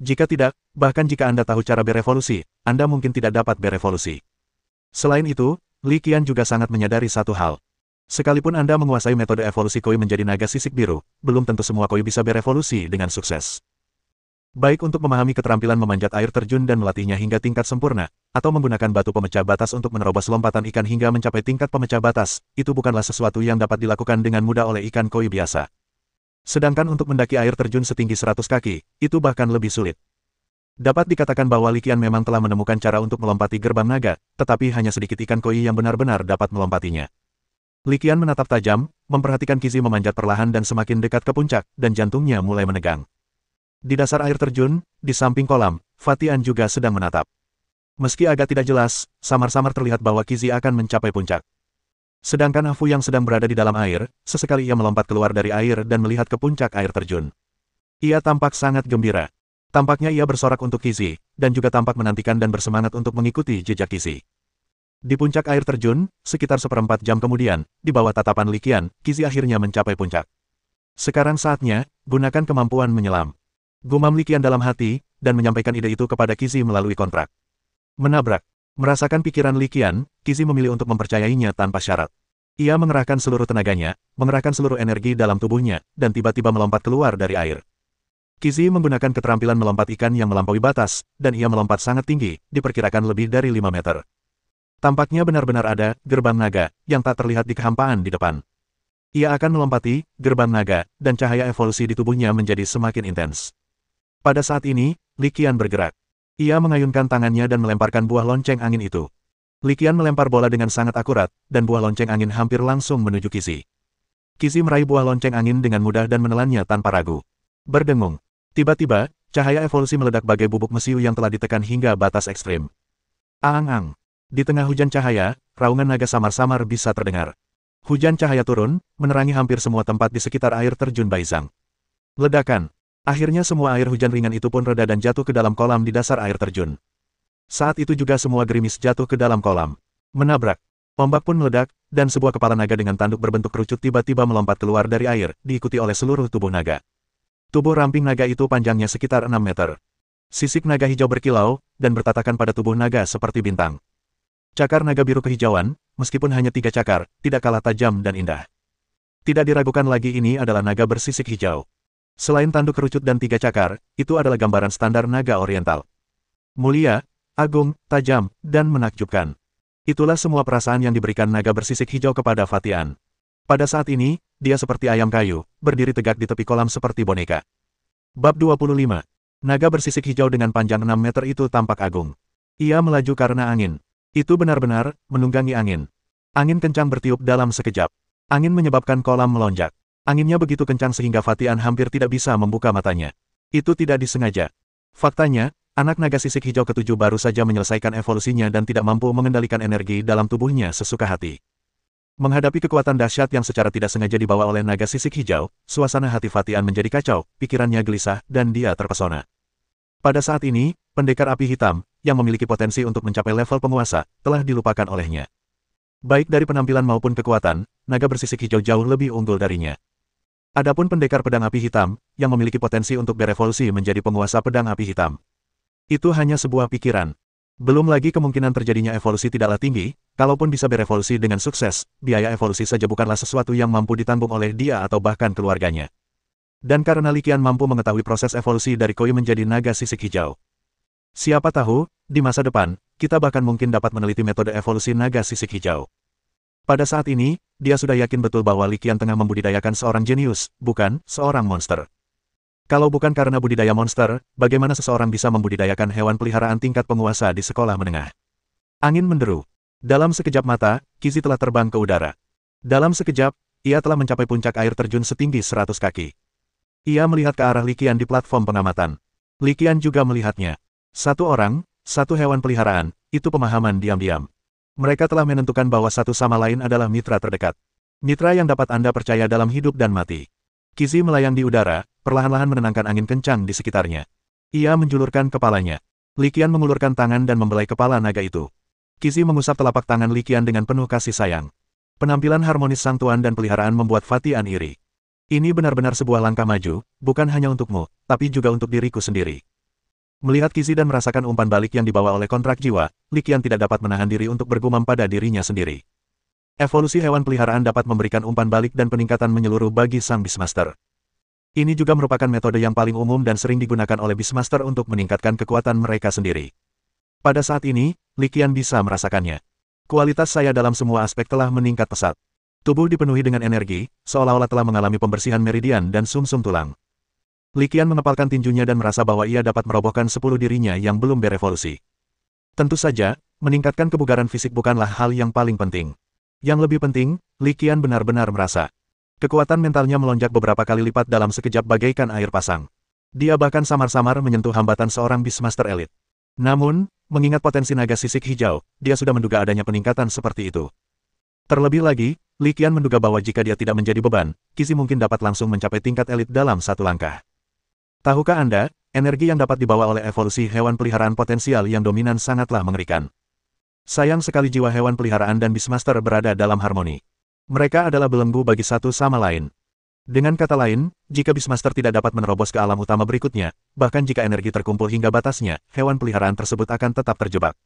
Jika tidak, bahkan jika Anda tahu cara berevolusi, Anda mungkin tidak dapat berevolusi. Selain itu, Li Qian juga sangat menyadari satu hal. Sekalipun Anda menguasai metode evolusi koi menjadi naga sisik biru, belum tentu semua koi bisa berevolusi dengan sukses. Baik untuk memahami keterampilan memanjat air terjun dan melatihnya hingga tingkat sempurna, atau menggunakan batu pemecah batas untuk menerobos lompatan ikan hingga mencapai tingkat pemecah batas, itu bukanlah sesuatu yang dapat dilakukan dengan mudah oleh ikan koi biasa. Sedangkan untuk mendaki air terjun setinggi 100 kaki, itu bahkan lebih sulit. Dapat dikatakan bahwa Li Qian memang telah menemukan cara untuk melompati gerbang naga, tetapi hanya sedikit ikan koi yang benar-benar dapat melompatinya. Li Qian menatap tajam, memperhatikan Qizi memanjat perlahan dan semakin dekat ke puncak, dan jantungnya mulai menegang. Di dasar air terjun, di samping kolam, Fatian juga sedang menatap. Meski agak tidak jelas, samar-samar terlihat bahwa Qizi akan mencapai puncak. Sedangkan Afu yang sedang berada di dalam air, sesekali ia melompat keluar dari air dan melihat ke puncak air terjun. Ia tampak sangat gembira. Tampaknya ia bersorak untuk Qizi, dan juga tampak menantikan dan bersemangat untuk mengikuti jejak Qizi. Di puncak air terjun, sekitar 1/4 jam kemudian, di bawah tatapan Li Qian, Qizi akhirnya mencapai puncak. Sekarang saatnya, gunakan kemampuan menyelam. Gumam Li Qian dalam hati, dan menyampaikan ide itu kepada Qizi melalui kontrak. Menabrak. Merasakan pikiran Li Qian, Qizi memilih untuk mempercayainya tanpa syarat. Ia mengerahkan seluruh tenaganya, mengerahkan seluruh energi dalam tubuhnya, dan tiba-tiba melompat keluar dari air. Qizi menggunakan keterampilan melompat ikan yang melampaui batas, dan ia melompat sangat tinggi, diperkirakan lebih dari 5 meter. Tampaknya benar-benar ada gerbang naga yang tak terlihat di kehampaan di depan. Ia akan melompati gerbang naga, dan cahaya evolusi di tubuhnya menjadi semakin intens. Pada saat ini, Li Qian bergerak. Ia mengayunkan tangannya dan melemparkan buah lonceng angin itu. Li Qian melempar bola dengan sangat akurat, dan buah lonceng angin hampir langsung menuju Qizi. Qizi meraih buah lonceng angin dengan mudah dan menelannya tanpa ragu. Berdengung. Tiba-tiba, cahaya evolusi meledak bagai bubuk mesiu yang telah ditekan hingga batas ekstrim. Aang-ang. Di tengah hujan cahaya, raungan naga samar-samar bisa terdengar. Hujan cahaya turun, menerangi hampir semua tempat di sekitar air terjun Baizhang. Ledakan. Akhirnya semua air hujan ringan itu pun reda dan jatuh ke dalam kolam di dasar air terjun. Saat itu juga semua gerimis jatuh ke dalam kolam. Menabrak. Ombak pun meledak, dan sebuah kepala naga dengan tanduk berbentuk kerucut tiba-tiba melompat keluar dari air, diikuti oleh seluruh tubuh naga. Tubuh ramping naga itu panjangnya sekitar 6 meter. Sisik naga hijau berkilau, dan bertatakan pada tubuh naga seperti bintang. Cakar naga biru kehijauan, meskipun hanya 3 cakar, tidak kalah tajam dan indah. Tidak diragukan lagi ini adalah naga bersisik hijau. Selain tanduk kerucut dan 3 cakar, itu adalah gambaran standar naga oriental. Mulia, agung, tajam, dan menakjubkan. Itulah semua perasaan yang diberikan naga bersisik hijau kepada Fatian. Pada saat ini, dia seperti ayam kayu, berdiri tegak di tepi kolam seperti boneka. Bab 25. Naga bersisik hijau dengan panjang 6 meter itu tampak agung. Ia melaju karena angin. Itu benar-benar menunggangi angin. Angin kencang bertiup dalam sekejap. Angin menyebabkan kolam melonjak. Anginnya begitu kencang sehingga Fatian hampir tidak bisa membuka matanya. Itu tidak disengaja. Faktanya, anak naga sisik hijau ketujuh baru saja menyelesaikan evolusinya dan tidak mampu mengendalikan energi dalam tubuhnya sesuka hati. Menghadapi kekuatan dahsyat yang secara tidak sengaja dibawa oleh naga sisik hijau, suasana hati Fatian menjadi kacau, pikirannya gelisah, dan dia terpesona. Pada saat ini, pendekar api hitam, yang memiliki potensi untuk mencapai level penguasa, telah dilupakan olehnya. Baik dari penampilan maupun kekuatan, naga bersisik hijau jauh lebih unggul darinya. Adapun pendekar pedang api hitam, yang memiliki potensi untuk berevolusi menjadi penguasa pedang api hitam. Itu hanya sebuah pikiran. Belum lagi kemungkinan terjadinya evolusi tidaklah tinggi, kalaupun bisa berevolusi dengan sukses, biaya evolusi saja bukanlah sesuatu yang mampu ditanggung oleh dia atau bahkan keluarganya. Dan karena Li Qian mampu mengetahui proses evolusi dari koi menjadi naga sisik hijau. Siapa tahu, di masa depan, kita bahkan mungkin dapat meneliti metode evolusi naga sisik hijau. Pada saat ini, dia sudah yakin betul bahwa Li Qian tengah membudidayakan seorang jenius, bukan seorang monster. Kalau bukan karena budidaya monster, bagaimana seseorang bisa membudidayakan hewan peliharaan tingkat penguasa di sekolah menengah? Angin menderu. Dalam sekejap mata, Qizhi telah terbang ke udara. Dalam sekejap, ia telah mencapai puncak air terjun setinggi 100 kaki. Ia melihat ke arah Li Qian di platform pengamatan. Li Qian juga melihatnya. Satu orang, satu hewan peliharaan, itu pemahaman diam-diam. Mereka telah menentukan bahwa satu sama lain adalah mitra terdekat. Mitra yang dapat Anda percaya dalam hidup dan mati. Qizhi melayang di udara, perlahan-lahan menenangkan angin kencang di sekitarnya. Ia menjulurkan kepalanya. Li Qian mengulurkan tangan dan membelai kepala naga itu. Qizhi mengusap telapak tangan Li Qian dengan penuh kasih sayang. Penampilan harmonis sang tuan dan peliharaan membuat Fatian iri. Ini benar-benar sebuah langkah maju, bukan hanya untukmu, tapi juga untuk diriku sendiri. Melihat Qizhi dan merasakan umpan balik yang dibawa oleh kontrak jiwa, Li Qian tidak dapat menahan diri untuk bergumam pada dirinya sendiri. Evolusi hewan peliharaan dapat memberikan umpan balik dan peningkatan menyeluruh bagi sang Beastmaster. Ini juga merupakan metode yang paling umum dan sering digunakan oleh Beastmaster untuk meningkatkan kekuatan mereka sendiri. Pada saat ini, Li Qian bisa merasakannya. Kualitas saya dalam semua aspek telah meningkat pesat. Tubuh dipenuhi dengan energi, seolah-olah telah mengalami pembersihan meridian dan sumsum tulang. Li Qian mengepalkan tinjunya dan merasa bahwa ia dapat merobohkan 10 dirinya yang belum berevolusi. Tentu saja, meningkatkan kebugaran fisik bukanlah hal yang paling penting. Yang lebih penting, Li Qian benar-benar merasa. Kekuatan mentalnya melonjak beberapa kali lipat dalam sekejap bagaikan air pasang. Dia bahkan samar-samar menyentuh hambatan seorang Beastmaster elit. Namun, mengingat potensi naga sisik hijau, dia sudah menduga adanya peningkatan seperti itu. Terlebih lagi, Li Qian menduga bahwa jika dia tidak menjadi beban, Qizhi mungkin dapat langsung mencapai tingkat elit dalam satu langkah. Tahukah Anda, energi yang dapat dibawa oleh evolusi hewan peliharaan potensial yang dominan sangatlah mengerikan. Sayang sekali jiwa hewan peliharaan dan Beastmaster berada dalam harmoni. Mereka adalah belenggu bagi satu sama lain. Dengan kata lain, jika Beastmaster tidak dapat menerobos ke alam utama berikutnya, bahkan jika energi terkumpul hingga batasnya, hewan peliharaan tersebut akan tetap terjebak.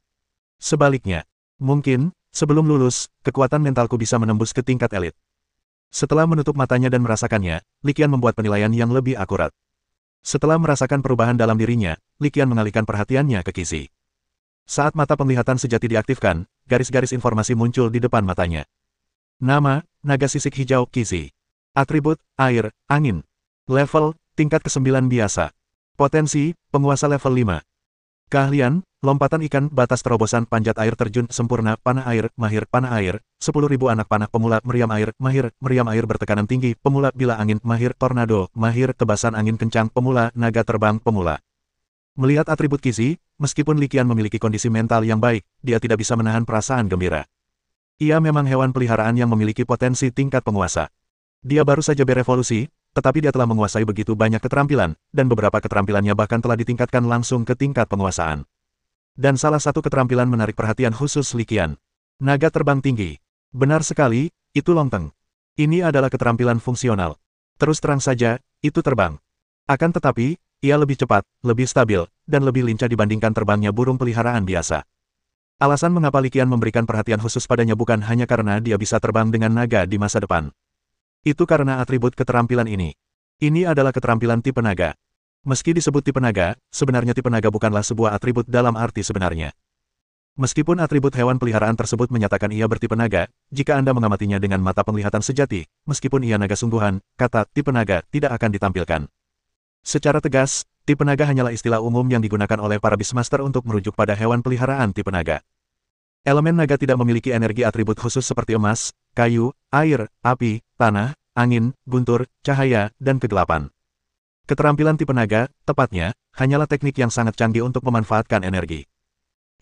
Sebaliknya, mungkin, sebelum lulus, kekuatan mentalku bisa menembus ke tingkat elit. Setelah menutup matanya dan merasakannya, Li Qian membuat penilaian yang lebih akurat. Setelah merasakan perubahan dalam dirinya, Li Qian mengalihkan perhatiannya ke Qizhi. Saat mata penglihatan sejati diaktifkan, garis-garis informasi muncul di depan matanya. Nama, naga sisik hijau Qizhi. Atribut, air, angin. Level, tingkat ke-9 biasa. Potensi, penguasa level 5. Keahlian, lompatan ikan, batas terobosan panjat air terjun sempurna, panah air, mahir, panah air, 10.000 anak panah pemula, meriam air, mahir, meriam air bertekanan tinggi, pemula, bila angin, mahir, tornado, mahir, tebasan angin kencang, pemula, naga terbang, pemula. Melihat atribut Qizhi, meskipun Li Qian memiliki kondisi mental yang baik, dia tidak bisa menahan perasaan gembira. Ia memang hewan peliharaan yang memiliki potensi tingkat penguasa. Dia baru saja berevolusi, tetapi dia telah menguasai begitu banyak keterampilan, dan beberapa keterampilannya bahkan telah ditingkatkan langsung ke tingkat penguasaan. Dan salah satu keterampilan menarik perhatian khusus Li Qian. Naga terbang tinggi. Benar sekali, itu lonteng. Ini adalah keterampilan fungsional. Terus terang saja, itu terbang. Akan tetapi, ia lebih cepat, lebih stabil, dan lebih lincah dibandingkan terbangnya burung peliharaan biasa. Alasan mengapa Li Qian memberikan perhatian khusus padanya bukan hanya karena dia bisa terbang dengan naga di masa depan. Itu karena atribut keterampilan ini. Ini adalah keterampilan tipe naga. Meski disebut tipe naga, sebenarnya tipe naga bukanlah sebuah atribut dalam arti sebenarnya. Meskipun atribut hewan peliharaan tersebut menyatakan ia bertipe naga, jika Anda mengamatinya dengan mata penglihatan sejati, meskipun ia naga sungguhan, kata tipe naga tidak akan ditampilkan. Secara tegas, tipe naga hanyalah istilah umum yang digunakan oleh para Beastmaster untuk merujuk pada hewan peliharaan tipe naga. Elemen naga tidak memiliki energi atribut khusus seperti emas, kayu, air, api, tanah, angin, guntur, cahaya, dan kegelapan. Keterampilan tipe naga, tepatnya, hanyalah teknik yang sangat canggih untuk memanfaatkan energi.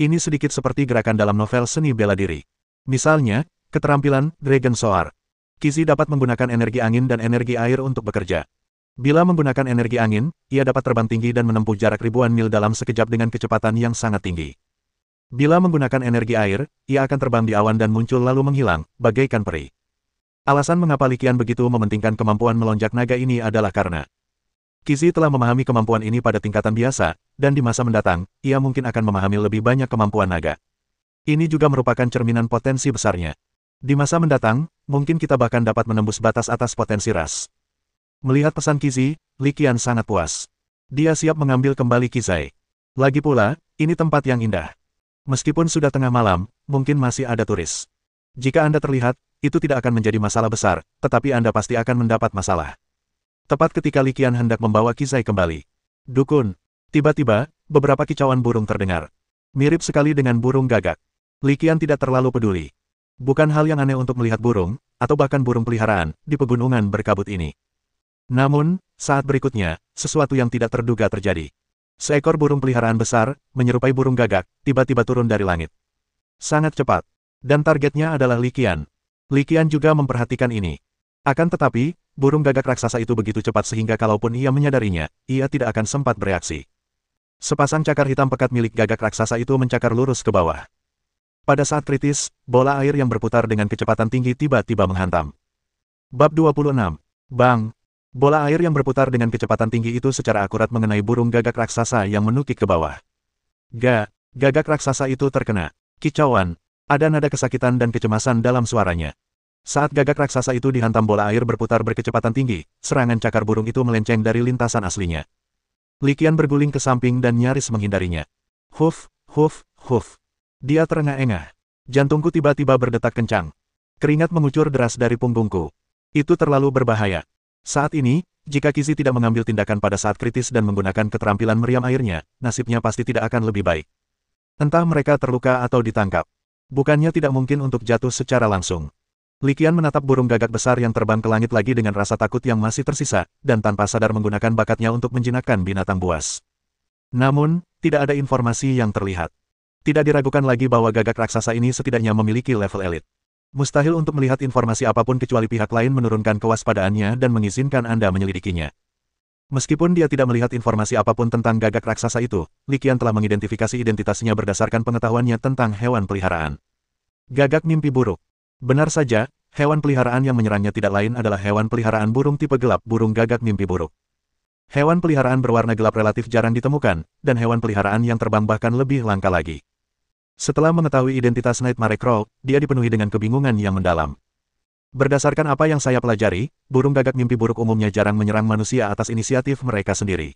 Ini sedikit seperti gerakan dalam novel seni bela diri. Misalnya, Keterampilan, Dragon Soar. Kizi dapat menggunakan energi angin dan energi air untuk bekerja. Bila menggunakan energi angin, ia dapat terbang tinggi dan menempuh jarak ribuan mil dalam sekejap dengan kecepatan yang sangat tinggi. Bila menggunakan energi air, ia akan terbang di awan dan muncul lalu menghilang, bagaikan peri. Alasan mengapa Liqian begitu mementingkan kemampuan melonjak naga ini adalah karena Kizi telah memahami kemampuan ini pada tingkatan biasa, dan di masa mendatang, ia mungkin akan memahami lebih banyak kemampuan naga. Ini juga merupakan cerminan potensi besarnya. Di masa mendatang, mungkin kita bahkan dapat menembus batas atas potensi ras. Melihat pesan Kizi, Liqian sangat puas. Dia siap mengambil kembali Kizai. Lagi pula, ini tempat yang indah. Meskipun sudah tengah malam, mungkin masih ada turis. Jika Anda terlihat, itu tidak akan menjadi masalah besar, tetapi Anda pasti akan mendapat masalah. Tepat ketika Liqian hendak membawa Kizai kembali. Dukun. Tiba-tiba, beberapa kicauan burung terdengar. Mirip sekali dengan burung gagak. Liqian tidak terlalu peduli. Bukan hal yang aneh untuk melihat burung, atau bahkan burung peliharaan, di pegunungan berkabut ini. Namun, saat berikutnya, sesuatu yang tidak terduga terjadi. Seekor burung peliharaan besar, menyerupai burung gagak, tiba-tiba turun dari langit. Sangat cepat. Dan targetnya adalah Liqian. Liqian juga memperhatikan ini. Akan tetapi, burung gagak raksasa itu begitu cepat sehingga kalaupun ia menyadarinya, ia tidak akan sempat bereaksi. Sepasang cakar hitam pekat milik gagak raksasa itu mencakar lurus ke bawah. Pada saat kritis, bola air yang berputar dengan kecepatan tinggi tiba-tiba menghantam. Bab 26. Bang! Bola air yang berputar dengan kecepatan tinggi itu secara akurat mengenai burung gagak raksasa yang menukik ke bawah. Gagak raksasa itu terkena kicauan. Ada nada kesakitan dan kecemasan dalam suaranya. Saat gagak raksasa itu dihantam bola air berputar berkecepatan tinggi, serangan cakar burung itu melenceng dari lintasan aslinya. Liqian berguling ke samping dan nyaris menghindarinya. Huf, huf, huf. Dia terengah-engah. Jantungku tiba-tiba berdetak kencang. Keringat mengucur deras dari punggungku. Itu terlalu berbahaya. Saat ini, jika Kizi tidak mengambil tindakan pada saat kritis dan menggunakan keterampilan meriam airnya, nasibnya pasti tidak akan lebih baik. Entah mereka terluka atau ditangkap. Bukannya tidak mungkin untuk jatuh secara langsung. Liqian menatap burung gagak besar yang terbang ke langit lagi dengan rasa takut yang masih tersisa, dan tanpa sadar menggunakan bakatnya untuk menjinakkan binatang buas. Namun, tidak ada informasi yang terlihat. Tidak diragukan lagi bahwa gagak raksasa ini setidaknya memiliki level elit. Mustahil untuk melihat informasi apapun kecuali pihak lain menurunkan kewaspadaannya dan mengizinkan Anda menyelidikinya. Meskipun dia tidak melihat informasi apapun tentang gagak raksasa itu, Liqian telah mengidentifikasi identitasnya berdasarkan pengetahuannya tentang hewan peliharaan. Gagak mimpi buruk. Benar saja, hewan peliharaan yang menyerangnya tidak lain adalah hewan peliharaan burung tipe gelap burung gagak mimpi buruk. Hewan peliharaan berwarna gelap relatif jarang ditemukan, dan hewan peliharaan yang terbang bahkan lebih langka lagi. Setelah mengetahui identitas Nightmare Crow, dia dipenuhi dengan kebingungan yang mendalam. Berdasarkan apa yang saya pelajari, burung gagak mimpi buruk umumnya jarang menyerang manusia atas inisiatif mereka sendiri.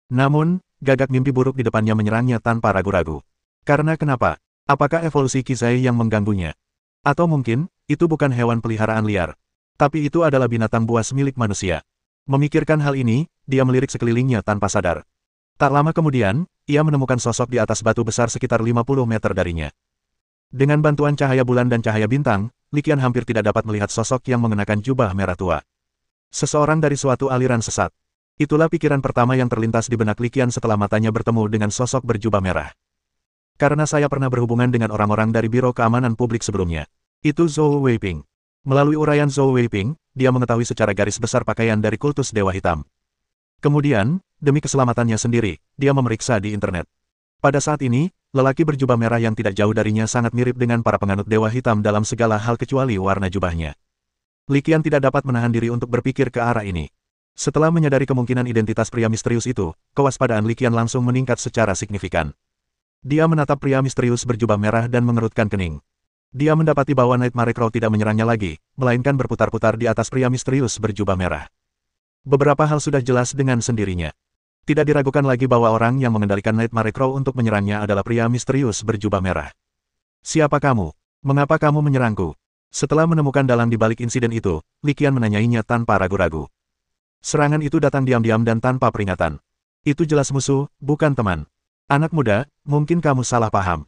Namun, gagak mimpi buruk di depannya menyerangnya tanpa ragu-ragu. Karena kenapa? Apakah evolusi Kizai yang mengganggunya? Atau mungkin, itu bukan hewan peliharaan liar. Tapi itu adalah binatang buas milik manusia. Memikirkan hal ini, dia melirik sekelilingnya tanpa sadar. Tak lama kemudian, ia menemukan sosok di atas batu besar sekitar 50 meter darinya. Dengan bantuan cahaya bulan dan cahaya bintang, Liqian hampir tidak dapat melihat sosok yang mengenakan jubah merah tua. Seseorang dari suatu aliran sesat. Itulah pikiran pertama yang terlintas di benak Liqian setelah matanya bertemu dengan sosok berjubah merah. Karena saya pernah berhubungan dengan orang-orang dari Biro Keamanan Publik sebelumnya. Itu Zhou Weiping. Melalui uraian Zhou Weiping, dia mengetahui secara garis besar pakaian dari kultus Dewa Hitam. Kemudian, demi keselamatannya sendiri, dia memeriksa di internet. Pada saat ini, lelaki berjubah merah yang tidak jauh darinya sangat mirip dengan para penganut Dewa Hitam dalam segala hal kecuali warna jubahnya. Liqian tidak dapat menahan diri untuk berpikir ke arah ini. Setelah menyadari kemungkinan identitas pria misterius itu, kewaspadaan Liqian langsung meningkat secara signifikan. Dia menatap pria misterius berjubah merah dan mengerutkan kening. Dia mendapati bahwa Nightmare Crow tidak menyerangnya lagi, melainkan berputar-putar di atas pria misterius berjubah merah. Beberapa hal sudah jelas dengan sendirinya. Tidak diragukan lagi bahwa orang yang mengendalikan Nightmare Crow untuk menyerangnya adalah pria misterius berjubah merah. Siapa kamu? Mengapa kamu menyerangku? Setelah menemukan dalang di balik insiden itu, Liqian menanyainya tanpa ragu-ragu. Serangan itu datang diam-diam dan tanpa peringatan. Itu jelas musuh, bukan teman. Anak muda, mungkin kamu salah paham.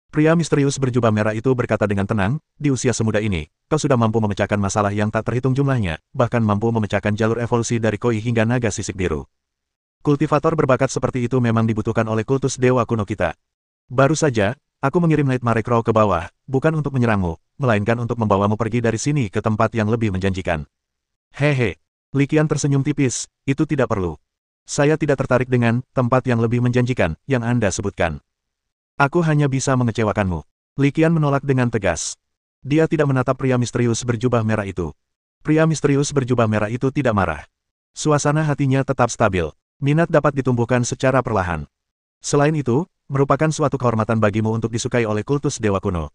Pria misterius berjubah merah itu berkata dengan tenang, di usia semuda ini, kau sudah mampu memecahkan masalah yang tak terhitung jumlahnya, bahkan mampu memecahkan jalur evolusi dari koi hingga naga sisik biru. Kultivator berbakat seperti itu memang dibutuhkan oleh kultus dewa kuno kita. Baru saja, Aku mengirim Nightmare Crow ke bawah, bukan untuk menyerangmu, melainkan untuk membawamu pergi dari sini ke tempat yang lebih menjanjikan. Hehe. Li Qian tersenyum tipis, itu tidak perlu. Saya tidak tertarik dengan tempat yang lebih menjanjikan yang Anda sebutkan. Aku hanya bisa mengecewakanmu. Li Qian menolak dengan tegas. Dia tidak menatap pria misterius berjubah merah itu. Pria misterius berjubah merah itu tidak marah. Suasana hatinya tetap stabil. Minat dapat ditumbuhkan secara perlahan. Selain itu, merupakan suatu kehormatan bagimu untuk disukai oleh kultus dewa kuno.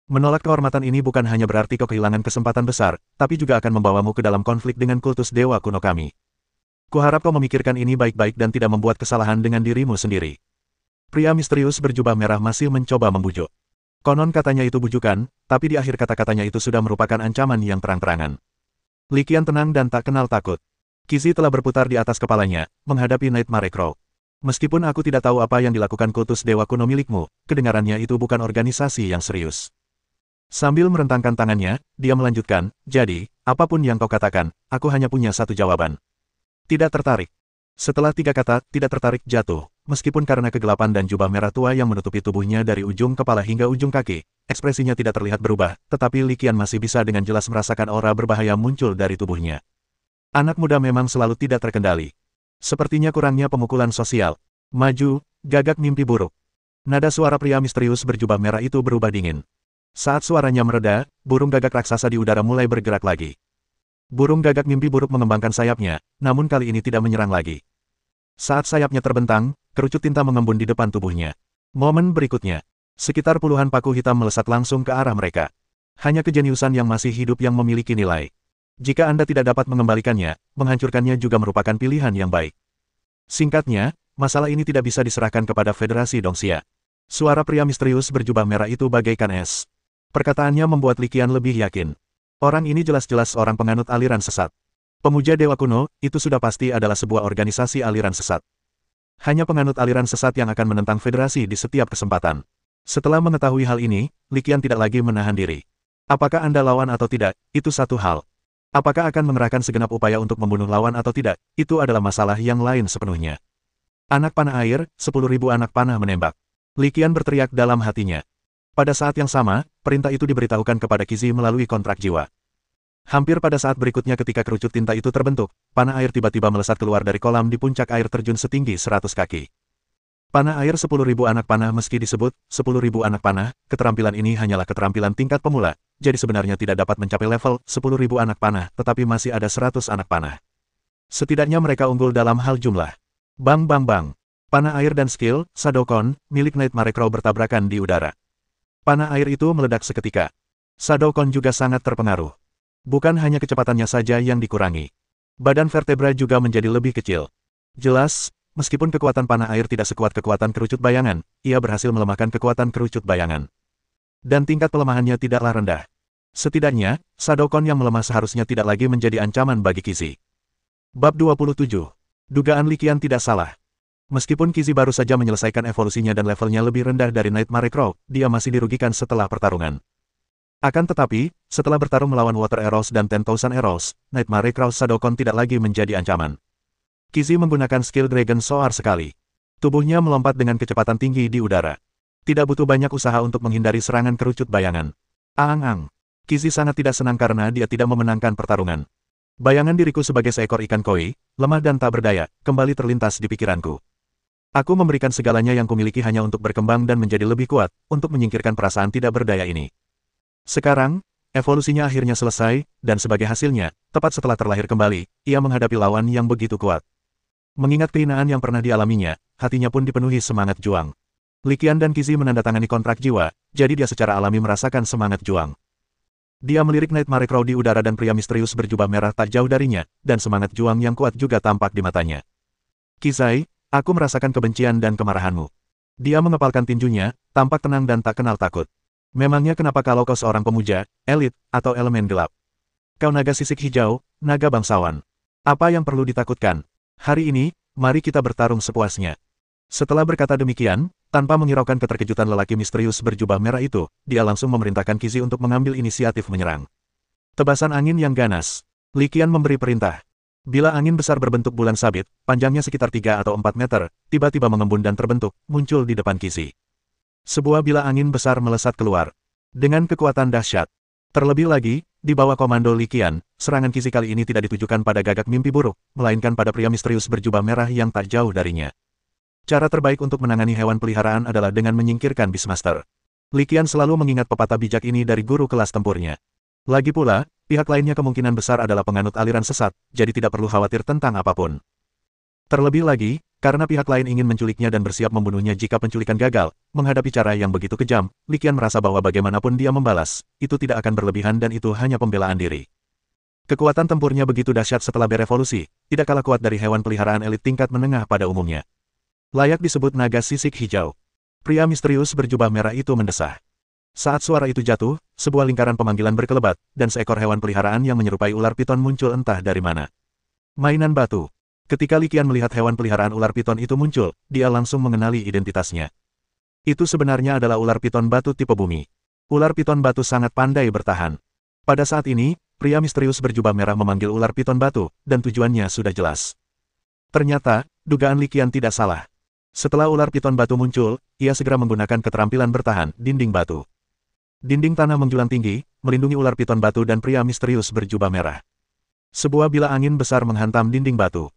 Menolak kehormatan ini bukan hanya berarti kau kehilangan kesempatan besar, tapi juga akan membawamu ke dalam konflik dengan kultus dewa kuno kami. Kuharap kau memikirkan ini baik-baik dan tidak membuat kesalahan dengan dirimu sendiri. Pria misterius berjubah merah masih mencoba membujuk. Konon katanya itu bujukan, tapi di akhir kata-katanya itu sudah merupakan ancaman yang terang-terangan. Li Qian tenang dan tak kenal takut. Qixi telah berputar di atas kepalanya, menghadapi Nightmare Crow. Meskipun aku tidak tahu apa yang dilakukan kultus dewa kuno milikmu, kedengarannya itu bukan organisasi yang serius. Sambil merentangkan tangannya, dia melanjutkan, jadi, apapun yang kau katakan, aku hanya punya satu jawaban. Tidak tertarik. Setelah 3 kata, tidak tertarik jatuh, meskipun karena kegelapan dan jubah merah tua yang menutupi tubuhnya dari ujung kepala hingga ujung kaki, ekspresinya tidak terlihat berubah, tetapi Li Qian masih bisa dengan jelas merasakan aura berbahaya muncul dari tubuhnya. Anak muda memang selalu tidak terkendali. Sepertinya kurangnya pemukulan sosial. Maju, gagak mimpi buruk. Nada suara pria misterius berjubah merah itu berubah dingin. Saat suaranya mereda, burung gagak raksasa di udara mulai bergerak lagi. Burung gagak mimpi buruk mengembangkan sayapnya, namun kali ini tidak menyerang lagi. Saat sayapnya terbentang, kerucut tinta mengembun di depan tubuhnya. Momen berikutnya, sekitar puluhan paku hitam melesat langsung ke arah mereka. Hanya kejeniusan yang masih hidup yang memiliki nilai. Jika Anda tidak dapat mengembalikannya, menghancurkannya juga merupakan pilihan yang baik. Singkatnya, masalah ini tidak bisa diserahkan kepada Federasi Dongxia. Suara pria misterius berjubah merah itu bagaikan es. Perkataannya membuat Li Qian lebih yakin. Orang ini jelas-jelas orang penganut aliran sesat. Pemuja dewa kuno, itu sudah pasti adalah sebuah organisasi aliran sesat. Hanya penganut aliran sesat yang akan menentang Federasi di setiap kesempatan. Setelah mengetahui hal ini, Li Qian tidak lagi menahan diri. Apakah Anda lawan atau tidak, itu satu hal. Apakah akan mengerahkan segenap upaya untuk membunuh lawan atau tidak, itu adalah masalah yang lain sepenuhnya. Anak panah air, 10.000 anak panah menembak. Li Qian berteriak dalam hatinya. Pada saat yang sama, perintah itu diberitahukan kepada Qixi melalui kontrak jiwa. Hampir pada saat berikutnya ketika kerucut tinta itu terbentuk, panah air tiba-tiba melesat keluar dari kolam di puncak air terjun setinggi 100 kaki. Panah air 10.000 anak panah meski disebut 10.000 anak panah, keterampilan ini hanyalah keterampilan tingkat pemula, jadi sebenarnya tidak dapat mencapai level 10.000 anak panah, tetapi masih ada 100 anak panah. Setidaknya mereka unggul dalam hal jumlah. Bang bang bang. Panah air dan skill, Shadowcon, milik Nightmare Crow bertabrakan di udara. Panah air itu meledak seketika. Shadowcon juga sangat terpengaruh. Bukan hanya kecepatannya saja yang dikurangi. Badan vertebra juga menjadi lebih kecil. Jelas, meskipun kekuatan panah air tidak sekuat kekuatan kerucut bayangan, ia berhasil melemahkan kekuatan kerucut bayangan. Dan tingkat pelemahannya tidaklah rendah. Setidaknya, Shadowcon yang melemah seharusnya tidak lagi menjadi ancaman bagi Qixi. Bab 27. Dugaan Li Qian tidak salah. Meskipun Qixi baru saja menyelesaikan evolusinya dan levelnya lebih rendah dari Nightmare Crow, dia masih dirugikan setelah pertarungan. Akan tetapi, setelah bertarung melawan Water Arrows dan 10,000 Arrows, Nightmare Crow Shadowcon tidak lagi menjadi ancaman. Qixi menggunakan skill Dragon Soar sekali. Tubuhnya melompat dengan kecepatan tinggi di udara. Tidak butuh banyak usaha untuk menghindari serangan kerucut bayangan. Aang-ang. Qixi sangat tidak senang karena dia tidak memenangkan pertarungan. Bayangan diriku sebagai seekor ikan koi, lemah dan tak berdaya, kembali terlintas di pikiranku. Aku memberikan segalanya yang kumiliki hanya untuk berkembang dan menjadi lebih kuat, untuk menyingkirkan perasaan tidak berdaya ini. Sekarang, evolusinya akhirnya selesai, dan sebagai hasilnya, tepat setelah terlahir kembali, ia menghadapi lawan yang begitu kuat. Mengingat kehinaan yang pernah dialaminya, hatinya pun dipenuhi semangat juang. Li Qian dan Qixi menandatangani kontrak jiwa, jadi dia secara alami merasakan semangat juang. Dia melirik Nightmare Crow di udara dan pria misterius berjubah merah tak jauh darinya, dan semangat juang yang kuat juga tampak di matanya. Qixi, aku merasakan kebencian dan kemarahanmu. Dia mengepalkan tinjunya, tampak tenang dan tak kenal takut. Memangnya kenapa kalau kau seorang pemuja, elit, atau elemen gelap? Kau naga sisik hijau, naga bangsawan. Apa yang perlu ditakutkan? Hari ini, mari kita bertarung sepuasnya. Setelah berkata demikian, tanpa menghiraukan keterkejutan lelaki misterius berjubah merah itu, dia langsung memerintahkan Qixi untuk mengambil inisiatif menyerang. Tebasan angin yang ganas. Li Qian memberi perintah. Bila angin besar berbentuk bulan sabit, panjangnya sekitar 3 atau 4 meter, tiba-tiba mengembun dan terbentuk, muncul di depan Qixi. Sebuah bila angin besar melesat keluar. Dengan kekuatan dahsyat. Terlebih lagi, di bawah komando Li Qian, serangan Qixi kali ini tidak ditujukan pada gagak mimpi buruk, melainkan pada pria misterius berjubah merah yang tak jauh darinya. Cara terbaik untuk menangani hewan peliharaan adalah dengan menyingkirkan Beastmaster. Li Qian selalu mengingat pepatah bijak ini dari guru kelas tempurnya. Lagi pula, pihak lainnya kemungkinan besar adalah penganut aliran sesat, jadi tidak perlu khawatir tentang apapun. Terlebih lagi, karena pihak lain ingin menculiknya dan bersiap membunuhnya jika penculikan gagal, menghadapi cara yang begitu kejam, Li Qian merasa bahwa bagaimanapun dia membalas, itu tidak akan berlebihan dan itu hanya pembelaan diri. Kekuatan tempurnya begitu dahsyat setelah berevolusi, tidak kalah kuat dari hewan peliharaan elit tingkat menengah pada umumnya. Layak disebut naga sisik hijau. Pria misterius berjubah merah itu mendesah. Saat suara itu jatuh, sebuah lingkaran pemanggilan berkelebat, dan seekor hewan peliharaan yang menyerupai ular piton muncul entah dari mana. Mainan batu. Ketika Li Qian melihat hewan peliharaan ular piton itu muncul, dia langsung mengenali identitasnya. Itu sebenarnya adalah ular piton batu tipe bumi. Ular piton batu sangat pandai bertahan. Pada saat ini, pria misterius berjubah merah memanggil ular piton batu, dan tujuannya sudah jelas. Ternyata, dugaan Li Qian tidak salah. Setelah ular piton batu muncul, ia segera menggunakan keterampilan bertahan, dinding batu. Dinding tanah menjulang tinggi, melindungi ular piton batu dan pria misterius berjubah merah. Sebuah bila angin besar menghantam dinding batu.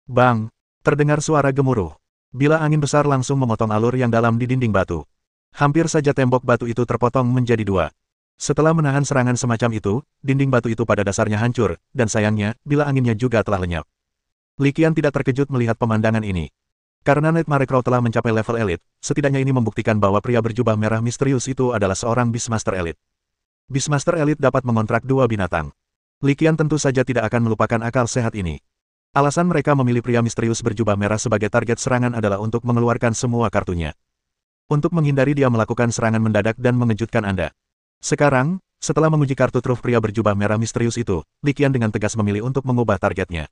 Bang! Terdengar suara gemuruh. Bila angin besar langsung memotong alur yang dalam di dinding batu. Hampir saja tembok batu itu terpotong menjadi dua. Setelah menahan serangan semacam itu, dinding batu itu pada dasarnya hancur, dan sayangnya, bila anginnya juga telah lenyap. Li Qian tidak terkejut melihat pemandangan ini. Karena Nightmare Crow telah mencapai level elit, setidaknya ini membuktikan bahwa pria berjubah merah misterius itu adalah seorang Beastmaster elit. Beastmaster elit dapat mengontrak dua binatang. Li Qian tentu saja tidak akan melupakan akal sehat ini. Alasan mereka memilih pria misterius berjubah merah sebagai target serangan adalah untuk mengeluarkan semua kartunya. Untuk menghindari dia melakukan serangan mendadak dan mengejutkan Anda. Sekarang, setelah menguji kartu truf pria berjubah merah misterius itu, Li Qian dengan tegas memilih untuk mengubah targetnya.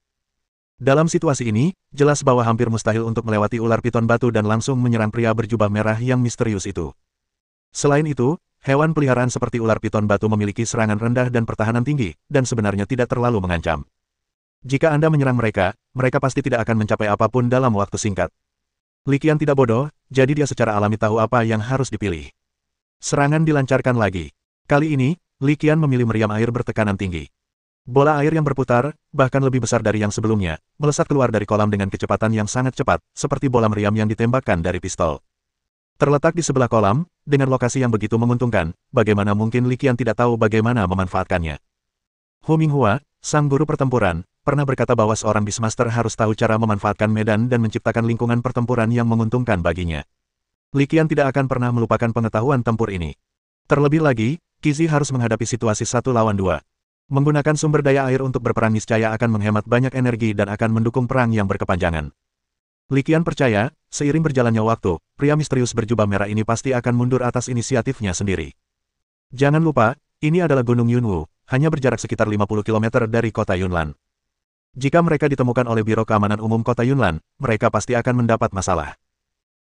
Dalam situasi ini, jelas bahwa hampir mustahil untuk melewati ular piton batu dan langsung menyerang pria berjubah merah yang misterius itu. Selain itu, hewan peliharaan seperti ular piton batu memiliki serangan rendah dan pertahanan tinggi, dan sebenarnya tidak terlalu mengancam. Jika Anda menyerang mereka, mereka pasti tidak akan mencapai apapun dalam waktu singkat. Li Qian tidak bodoh, jadi dia secara alami tahu apa yang harus dipilih. Serangan dilancarkan lagi. Kali ini, Li Qian memilih meriam air bertekanan tinggi. Bola air yang berputar, bahkan lebih besar dari yang sebelumnya, melesat keluar dari kolam dengan kecepatan yang sangat cepat, seperti bola meriam yang ditembakkan dari pistol. Terletak di sebelah kolam, dengan lokasi yang begitu menguntungkan, bagaimana mungkin Li Qian tidak tahu bagaimana memanfaatkannya. Hu Minghua, sang guru pertempuran, pernah berkata bahwa seorang Beastmaster harus tahu cara memanfaatkan medan dan menciptakan lingkungan pertempuran yang menguntungkan baginya. Li Qian tidak akan pernah melupakan pengetahuan tempur ini. Terlebih lagi, Qixi harus menghadapi situasi 1 lawan 2. Menggunakan sumber daya air untuk berperang niscaya akan menghemat banyak energi dan akan mendukung perang yang berkepanjangan. Li Qian percaya, seiring berjalannya waktu, pria misterius berjubah merah ini pasti akan mundur atas inisiatifnya sendiri. Jangan lupa, ini adalah Gunung Yunwu, hanya berjarak sekitar 50 km dari kota Yunlan. Jika mereka ditemukan oleh Biro Keamanan Umum Kota Yunlan, mereka pasti akan mendapat masalah.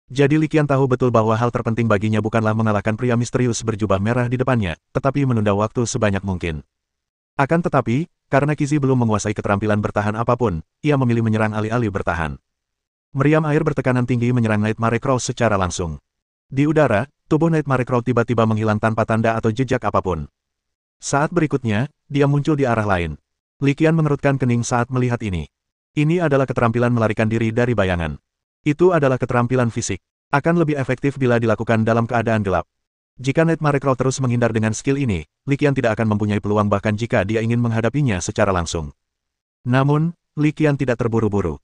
Jadi Li Qian tahu betul bahwa hal terpenting baginya bukanlah mengalahkan pria misterius berjubah merah di depannya, tetapi menunda waktu sebanyak mungkin. Akan tetapi, karena Qixi belum menguasai keterampilan bertahan apapun, ia memilih menyerang alih-alih bertahan. Meriam air bertekanan tinggi menyerang Nightmare Crow secara langsung. Di udara, tubuh Nightmare Crow tiba-tiba menghilang tanpa tanda atau jejak apapun. Saat berikutnya, dia muncul di arah lain. Li Qian mengerutkan kening saat melihat ini. Ini adalah keterampilan melarikan diri dari bayangan. Itu adalah keterampilan fisik. Akan lebih efektif bila dilakukan dalam keadaan gelap. Jika Nightmare Crow terus menghindar dengan skill ini, Li Qian tidak akan mempunyai peluang bahkan jika dia ingin menghadapinya secara langsung. Namun, Li Qian tidak terburu-buru.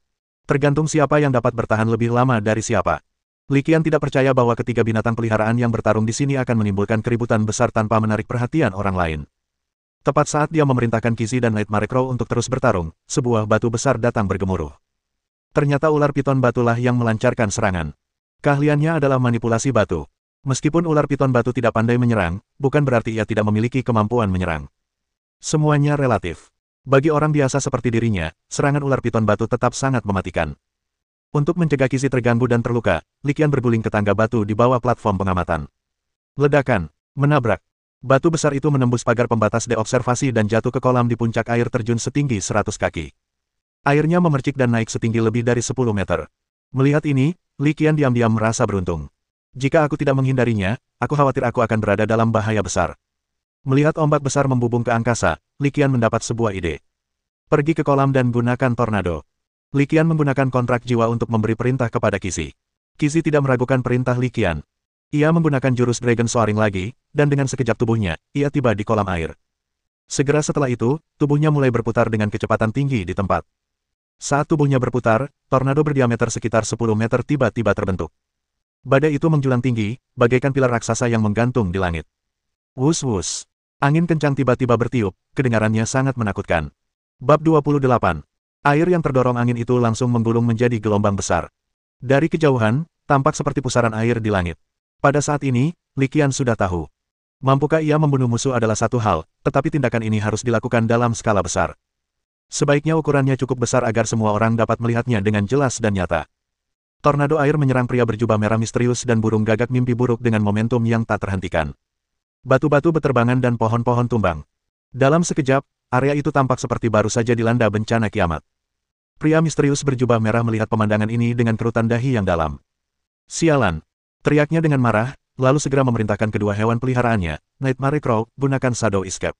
Tergantung siapa yang dapat bertahan lebih lama dari siapa. Li Qian tidak percaya bahwa ketiga binatang peliharaan yang bertarung di sini akan menimbulkan keributan besar tanpa menarik perhatian orang lain. Tepat saat dia memerintahkan Qixi dan Nightmare Crow untuk terus bertarung, sebuah batu besar datang bergemuruh. Ternyata ular piton batulah yang melancarkan serangan. Keahliannya adalah manipulasi batu. Meskipun ular piton batu tidak pandai menyerang, bukan berarti ia tidak memiliki kemampuan menyerang. Semuanya relatif. Bagi orang biasa seperti dirinya, serangan ular piton batu tetap sangat mematikan. Untuk mencegah Qixi terganggu dan terluka, Li Qian berguling ke tangga batu di bawah platform pengamatan. Ledakan, menabrak. Batu besar itu menembus pagar pembatas deobservasi dan jatuh ke kolam di puncak air terjun setinggi 100 kaki. Airnya memercik dan naik setinggi lebih dari 10 meter. Melihat ini, Li Qian diam-diam merasa beruntung. Jika aku tidak menghindarinya, aku khawatir aku akan berada dalam bahaya besar. Melihat ombak besar membubung ke angkasa, Li Qian mendapat sebuah ide. Pergi ke kolam dan gunakan tornado. Li Qian menggunakan kontrak jiwa untuk memberi perintah kepada Qixi. Qixi tidak meragukan perintah Li Qian. Ia menggunakan jurus Dragon Soaring lagi, dan dengan sekejap tubuhnya, ia tiba di kolam air. Segera setelah itu, tubuhnya mulai berputar dengan kecepatan tinggi di tempat. Saat tubuhnya berputar, tornado berdiameter sekitar 10 meter tiba-tiba terbentuk. Badai itu menjulang tinggi, bagaikan pilar raksasa yang menggantung di langit. Wus-wus. Angin kencang tiba-tiba bertiup, kedengarannya sangat menakutkan. Bab 28. Air yang terdorong angin itu langsung menggulung menjadi gelombang besar. Dari kejauhan, tampak seperti pusaran air di langit. Pada saat ini, Li Qian sudah tahu. Mampukah ia membunuh musuh adalah satu hal, tetapi tindakan ini harus dilakukan dalam skala besar. Sebaiknya ukurannya cukup besar agar semua orang dapat melihatnya dengan jelas dan nyata. Tornado air menyerang pria berjubah merah misterius dan burung gagak mimpi buruk dengan momentum yang tak terhentikan. Batu-batu beterbangan dan pohon-pohon tumbang. Dalam sekejap, area itu tampak seperti baru saja dilanda bencana kiamat. Pria misterius berjubah merah melihat pemandangan ini dengan kerutan dahi yang dalam. Sialan! Teriaknya dengan marah, lalu segera memerintahkan kedua hewan peliharaannya, Nightmare Crow, gunakan Shadow Escape.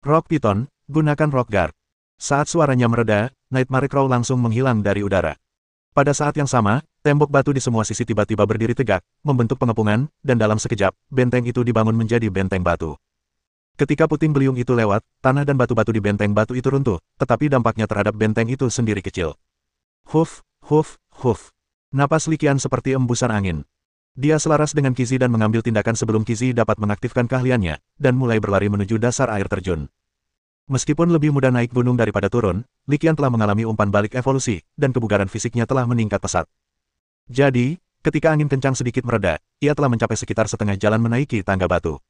Rock Python, gunakan Rock Guard. Saat suaranya mereda, Nightmare Crow langsung menghilang dari udara. Pada saat yang sama, tembok batu di semua sisi tiba-tiba berdiri tegak, membentuk pengepungan, dan dalam sekejap, benteng itu dibangun menjadi benteng batu. Ketika puting beliung itu lewat, tanah dan batu-batu di benteng batu itu runtuh, tetapi dampaknya terhadap benteng itu sendiri kecil. Huf, huf, huf. Napas Li Qian seperti embusan angin. Dia selaras dengan Qixi dan mengambil tindakan sebelum Qixi dapat mengaktifkan keahliannya, dan mulai berlari menuju dasar air terjun. Meskipun lebih mudah naik gunung daripada turun, Li Qian telah mengalami umpan balik evolusi, dan kebugaran fisiknya telah meningkat pesat. Jadi, ketika angin kencang sedikit mereda, ia telah mencapai sekitar setengah jalan menaiki tangga batu.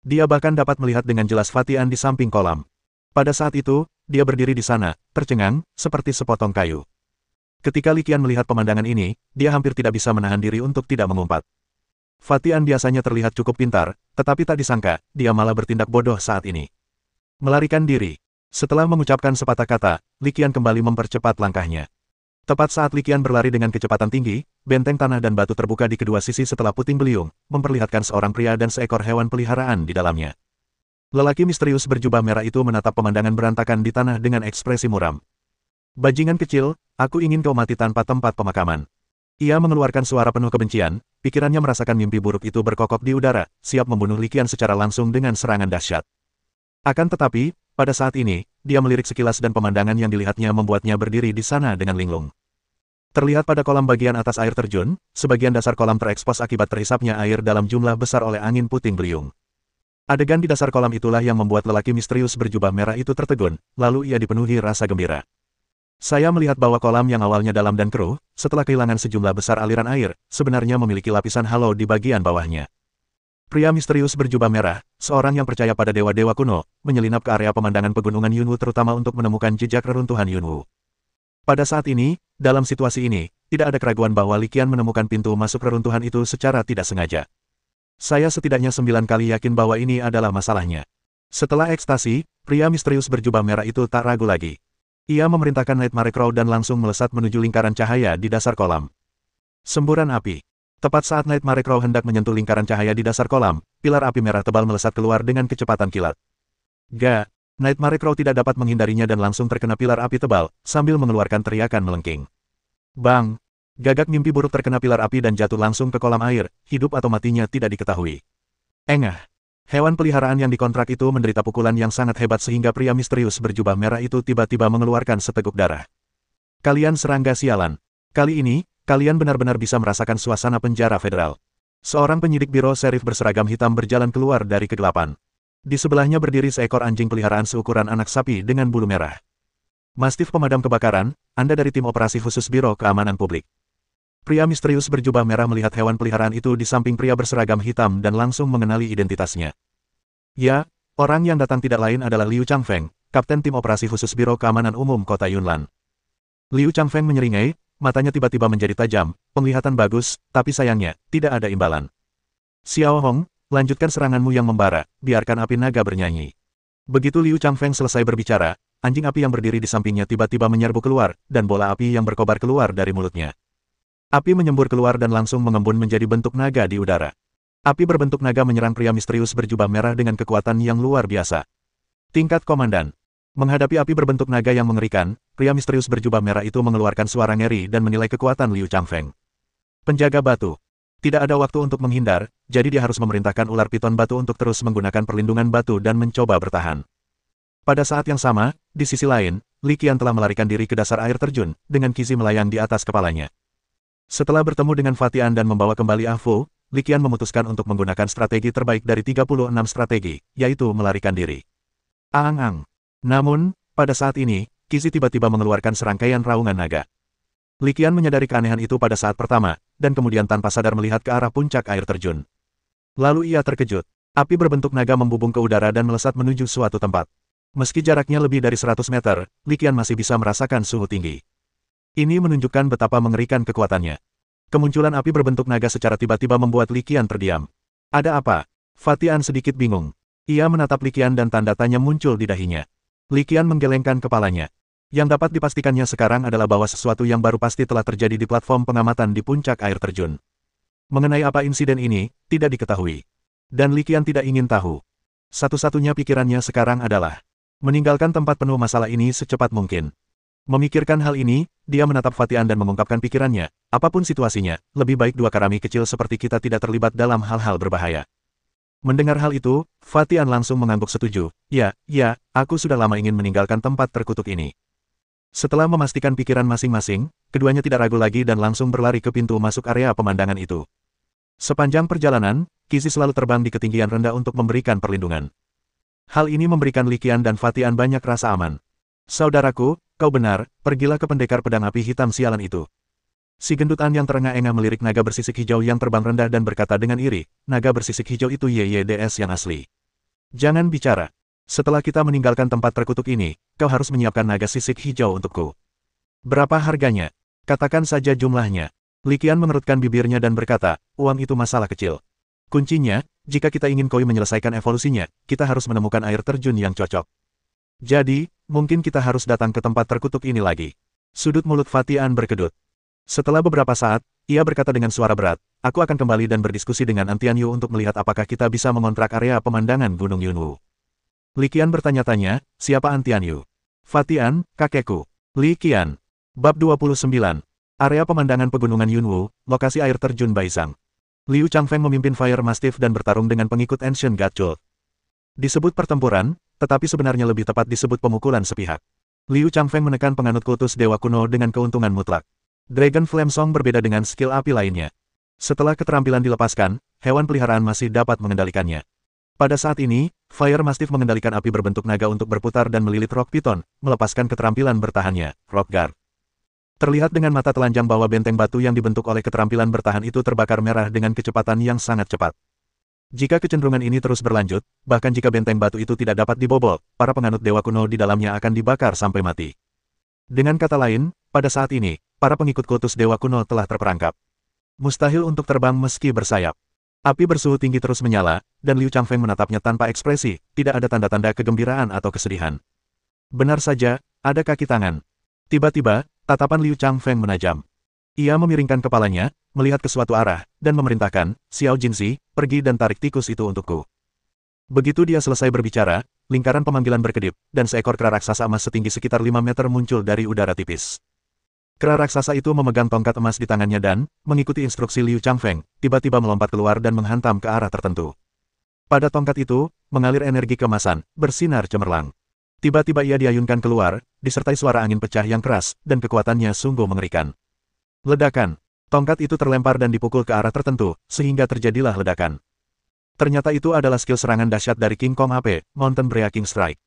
Dia bahkan dapat melihat dengan jelas Fatian di samping kolam. Pada saat itu, dia berdiri di sana, tercengang, seperti sepotong kayu. Ketika Li Qian melihat pemandangan ini, dia hampir tidak bisa menahan diri untuk tidak mengumpat. Fatian biasanya terlihat cukup pintar, tetapi tak disangka, dia malah bertindak bodoh saat ini. Melarikan diri. Setelah mengucapkan sepatah kata, Li Qian kembali mempercepat langkahnya. Tepat saat Li Qian berlari dengan kecepatan tinggi, benteng tanah dan batu terbuka di kedua sisi setelah puting beliung, memperlihatkan seorang pria dan seekor hewan peliharaan di dalamnya. Lelaki misterius berjubah merah itu menatap pemandangan berantakan di tanah dengan ekspresi muram. Bajingan kecil, aku ingin kau mati tanpa tempat pemakaman. Ia mengeluarkan suara penuh kebencian, pikirannya merasakan mimpi buruk itu berkokok di udara, siap membunuh Li Qian secara langsung dengan serangan dahsyat. Akan tetapi, pada saat ini, dia melirik sekilas dan pemandangan yang dilihatnya membuatnya berdiri di sana dengan linglung. Terlihat pada kolam bagian atas air terjun, sebagian dasar kolam terekspos akibat terhisapnya air dalam jumlah besar oleh angin puting beliung. Adegan di dasar kolam itulah yang membuat lelaki misterius berjubah merah itu tertegun, lalu ia dipenuhi rasa gembira. Saya melihat bahwa kolam yang awalnya dalam dan keruh, setelah kehilangan sejumlah besar aliran air, sebenarnya memiliki lapisan halo di bagian bawahnya. Pria misterius berjubah merah, seorang yang percaya pada dewa-dewa kuno, menyelinap ke area pemandangan pegunungan Yunwu terutama untuk menemukan jejak reruntuhan Yunwu. Pada saat ini, dalam situasi ini, tidak ada keraguan bahwa Li Qian menemukan pintu masuk reruntuhan itu secara tidak sengaja. Saya setidaknya 9 kali yakin bahwa ini adalah masalahnya. Setelah ekstasi, pria misterius berjubah merah itu tak ragu lagi. Ia memerintahkan Nightmare Crow dan langsung melesat menuju lingkaran cahaya di dasar kolam. Semburan api. Tepat saat Nightmare Crow hendak menyentuh lingkaran cahaya di dasar kolam, pilar api merah tebal melesat keluar dengan kecepatan kilat. Nightmare Crow tidak dapat menghindarinya dan langsung terkena pilar api tebal, sambil mengeluarkan teriakan melengking. Bang! Gagak mimpi buruk terkena pilar api dan jatuh langsung ke kolam air, hidup atau matinya tidak diketahui. Engah! Hewan peliharaan yang dikontrak itu menderita pukulan yang sangat hebat sehingga pria misterius berjubah merah itu tiba-tiba mengeluarkan seteguk darah. Kalian serangga sialan. Kali ini, kalian benar-benar bisa merasakan suasana penjara federal. Seorang penyidik biro serif berseragam hitam berjalan keluar dari kegelapan. Di sebelahnya berdiri seekor anjing peliharaan seukuran anak sapi dengan bulu merah. Mastif pemadam kebakaran, Anda dari tim operasi khusus Biro Keamanan Publik. Pria misterius berjubah merah melihat hewan peliharaan itu di samping pria berseragam hitam dan langsung mengenali identitasnya. Ya, orang yang datang tidak lain adalah Liu Changfeng, Kapten Tim Operasi Khusus Biro Keamanan Umum Kota Yunlan. Liu Changfeng menyeringai, matanya tiba-tiba menjadi tajam, penglihatan bagus, tapi sayangnya, tidak ada imbalan. Xiao Hong, lanjutkan seranganmu yang membara, biarkan api naga bernyanyi. Begitu Liu Changfeng selesai berbicara, anjing api yang berdiri di sampingnya tiba-tiba menyerbu keluar, dan bola api yang berkobar keluar dari mulutnya. Api menyembur keluar dan langsung mengembun menjadi bentuk naga di udara. Api berbentuk naga menyerang pria misterius berjubah merah dengan kekuatan yang luar biasa. Tingkat Komandan. Menghadapi api berbentuk naga yang mengerikan, pria misterius berjubah merah itu mengeluarkan suara ngeri dan menilai kekuatan Liu Changfeng. Penjaga batu. Tidak ada waktu untuk menghindar, jadi dia harus memerintahkan ular piton batu untuk terus menggunakan perlindungan batu dan mencoba bertahan. Pada saat yang sama, di sisi lain, Li Qian telah melarikan diri ke dasar air terjun, dengan Qixi melayang di atas kepalanya. Setelah bertemu dengan Fatian dan membawa kembali Ah Fu, Li Qian memutuskan untuk menggunakan strategi terbaik dari 36 strategi, yaitu melarikan diri. Ang-ang. Namun, pada saat ini, Qixi tiba-tiba mengeluarkan serangkaian raungan naga. Li Qian menyadari keanehan itu pada saat pertama, dan kemudian tanpa sadar melihat ke arah puncak air terjun. Lalu ia terkejut. Api berbentuk naga membubung ke udara dan melesat menuju suatu tempat. Meski jaraknya lebih dari 100 meter, Li Qian masih bisa merasakan suhu tinggi. Ini menunjukkan betapa mengerikan kekuatannya. Kemunculan api berbentuk naga secara tiba-tiba membuat Li Qian terdiam. Ada apa? Fatian sedikit bingung. Ia menatap Li Qian dan tanda tanya muncul di dahinya. Li Qian menggelengkan kepalanya. Yang dapat dipastikannya sekarang adalah bahwa sesuatu yang baru pasti telah terjadi di platform pengamatan di puncak air terjun. Mengenai apa insiden ini, tidak diketahui. Dan Li Qian tidak ingin tahu. Satu-satunya pikirannya sekarang adalah meninggalkan tempat penuh masalah ini secepat mungkin. Memikirkan hal ini, dia menatap Fatian dan mengungkapkan pikirannya, apapun situasinya, lebih baik dua karami kecil seperti kita tidak terlibat dalam hal-hal berbahaya. Mendengar hal itu, Fatian langsung mengangguk setuju. Ya, aku sudah lama ingin meninggalkan tempat terkutuk ini. Setelah memastikan pikiran masing-masing, keduanya tidak ragu lagi dan langsung berlari ke pintu masuk area pemandangan itu. Sepanjang perjalanan, Qixi selalu terbang di ketinggian rendah untuk memberikan perlindungan. Hal ini memberikan Li Qian dan Fatian banyak rasa aman. Saudaraku, kau benar, pergilah ke pendekar pedang api hitam sialan itu. Si gendutan yang terengah-engah melirik naga bersisik hijau yang terbang rendah dan berkata dengan iri, naga bersisik hijau itu YYDS yang asli. Jangan bicara. Setelah kita meninggalkan tempat terkutuk ini, kau harus menyiapkan naga sisik hijau untukku. Berapa harganya? Katakan saja jumlahnya. Li Qian mengerutkan bibirnya dan berkata, uang itu masalah kecil. Kuncinya, jika kita ingin Koi menyelesaikan evolusinya, kita harus menemukan air terjun yang cocok. Jadi, mungkin kita harus datang ke tempat terkutuk ini lagi. Sudut mulut Fatian berkedut. Setelah beberapa saat, ia berkata dengan suara berat, aku akan kembali dan berdiskusi dengan Antian Yu untuk melihat apakah kita bisa mengontrak area pemandangan Gunung Yunwu. Li Qian bertanya-tanya, siapa Antian Yu? Fatian, kakekku. Li Qian. Bab 29. Area pemandangan pegunungan Yunwu, lokasi air terjun Baisang. Liu Changfeng memimpin Fire Mastiff dan bertarung dengan pengikut Ancient God Cult. Disebut pertempuran, tetapi sebenarnya lebih tepat disebut pemukulan sepihak. Liu Changfeng menekan penganut kultus Dewa Kuno dengan keuntungan mutlak. Dragon Flame Song berbeda dengan skill api lainnya. Setelah keterampilan dilepaskan, hewan peliharaan masih dapat mengendalikannya. Pada saat ini, Fire Mastiff mengendalikan api berbentuk naga untuk berputar dan melilit Rock Python, melepaskan keterampilan bertahannya, Rock Guard. Terlihat dengan mata telanjang bahwa benteng batu yang dibentuk oleh keterampilan bertahan itu terbakar merah dengan kecepatan yang sangat cepat. Jika kecenderungan ini terus berlanjut, bahkan jika benteng batu itu tidak dapat dibobol, para penganut Dewa Kuno di dalamnya akan dibakar sampai mati. Dengan kata lain, pada saat ini, para pengikut kultus Dewa Kuno telah terperangkap. Mustahil untuk terbang meski bersayap. Api bersuhu tinggi terus menyala, dan Liu Changfeng menatapnya tanpa ekspresi, tidak ada tanda-tanda kegembiraan atau kesedihan. Benar saja, ada kaki tangan. Tiba-tiba, tatapan Liu Changfeng menajam. Ia memiringkan kepalanya, melihat ke suatu arah, dan memerintahkan, Xiao Jinzi, pergi dan tarik tikus itu untukku. Begitu dia selesai berbicara, lingkaran pemanggilan berkedip, dan seekor kera raksasa emas setinggi sekitar 5 meter muncul dari udara tipis. Kera raksasa itu memegang tongkat emas di tangannya dan, mengikuti instruksi Liu Changfeng, tiba-tiba melompat keluar dan menghantam ke arah tertentu. Pada tongkat itu, mengalir energi keemasan, bersinar cemerlang. Tiba-tiba ia diayunkan keluar, disertai suara angin pecah yang keras, dan kekuatannya sungguh mengerikan. Ledakan. Tongkat itu terlempar dan dipukul ke arah tertentu, sehingga terjadilah ledakan. Ternyata itu adalah skill serangan dahsyat dari King Kong AP, Mountain Breaking Strike.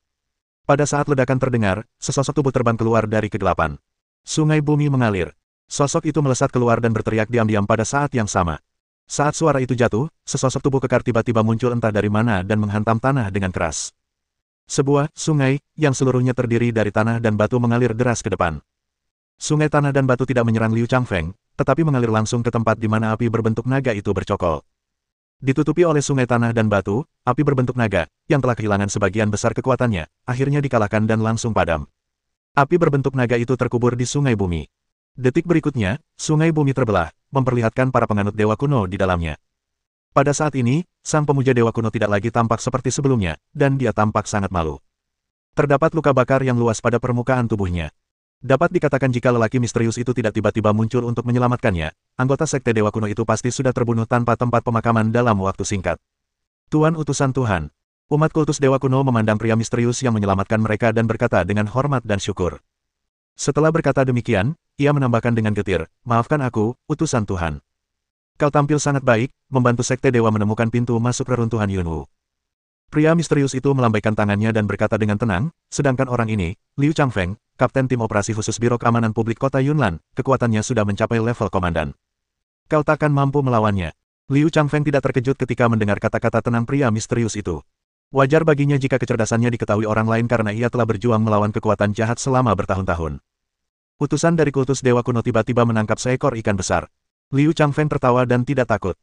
Pada saat ledakan terdengar, sesosok tubuh terbang keluar dari kegelapan. Sungai bumi mengalir. Sosok itu melesat keluar dan berteriak diam-diam pada saat yang sama. Saat suara itu jatuh, sesosok tubuh kekar tiba-tiba muncul entah dari mana dan menghantam tanah dengan keras. Sebuah sungai, yang seluruhnya terdiri dari tanah dan batu mengalir deras ke depan. Sungai tanah dan batu tidak menyerang Liu Changfeng, tetapi mengalir langsung ke tempat di mana api berbentuk naga itu bercokol. Ditutupi oleh sungai tanah dan batu, api berbentuk naga, yang telah kehilangan sebagian besar kekuatannya, akhirnya dikalahkan dan langsung padam. Api berbentuk naga itu terkubur di sungai bumi. Detik berikutnya, sungai bumi terbelah, memperlihatkan para penganut dewa kuno di dalamnya. Pada saat ini, sang pemuja dewa kuno tidak lagi tampak seperti sebelumnya, dan dia tampak sangat malu. Terdapat luka bakar yang luas pada permukaan tubuhnya. Dapat dikatakan jika lelaki misterius itu tidak tiba-tiba muncul untuk menyelamatkannya, anggota sekte dewa kuno itu pasti sudah terbunuh tanpa tempat pemakaman dalam waktu singkat. Tuan utusan Tuhan. Umat kultus dewa kuno memandang pria misterius yang menyelamatkan mereka dan berkata dengan hormat dan syukur. Setelah berkata demikian, ia menambahkan dengan getir, "Maafkan aku, utusan Tuhan. Kau tampil sangat baik, membantu sekte dewa menemukan pintu masuk reruntuhan Yunwu." Pria misterius itu melambaikan tangannya dan berkata dengan tenang, sedangkan orang ini, Liu Changfeng, Kapten Tim Operasi Khusus Biro Keamanan Publik Kota Yunlan, kekuatannya sudah mencapai level komandan. Kau takkan mampu melawannya. Liu Changfeng tidak terkejut ketika mendengar kata-kata tenang pria misterius itu. Wajar baginya jika kecerdasannya diketahui orang lain karena ia telah berjuang melawan kekuatan jahat selama bertahun-tahun. Utusan dari kultus dewa kuno tiba-tiba menangkap seekor ikan besar. Liu Changfeng tertawa dan tidak takut.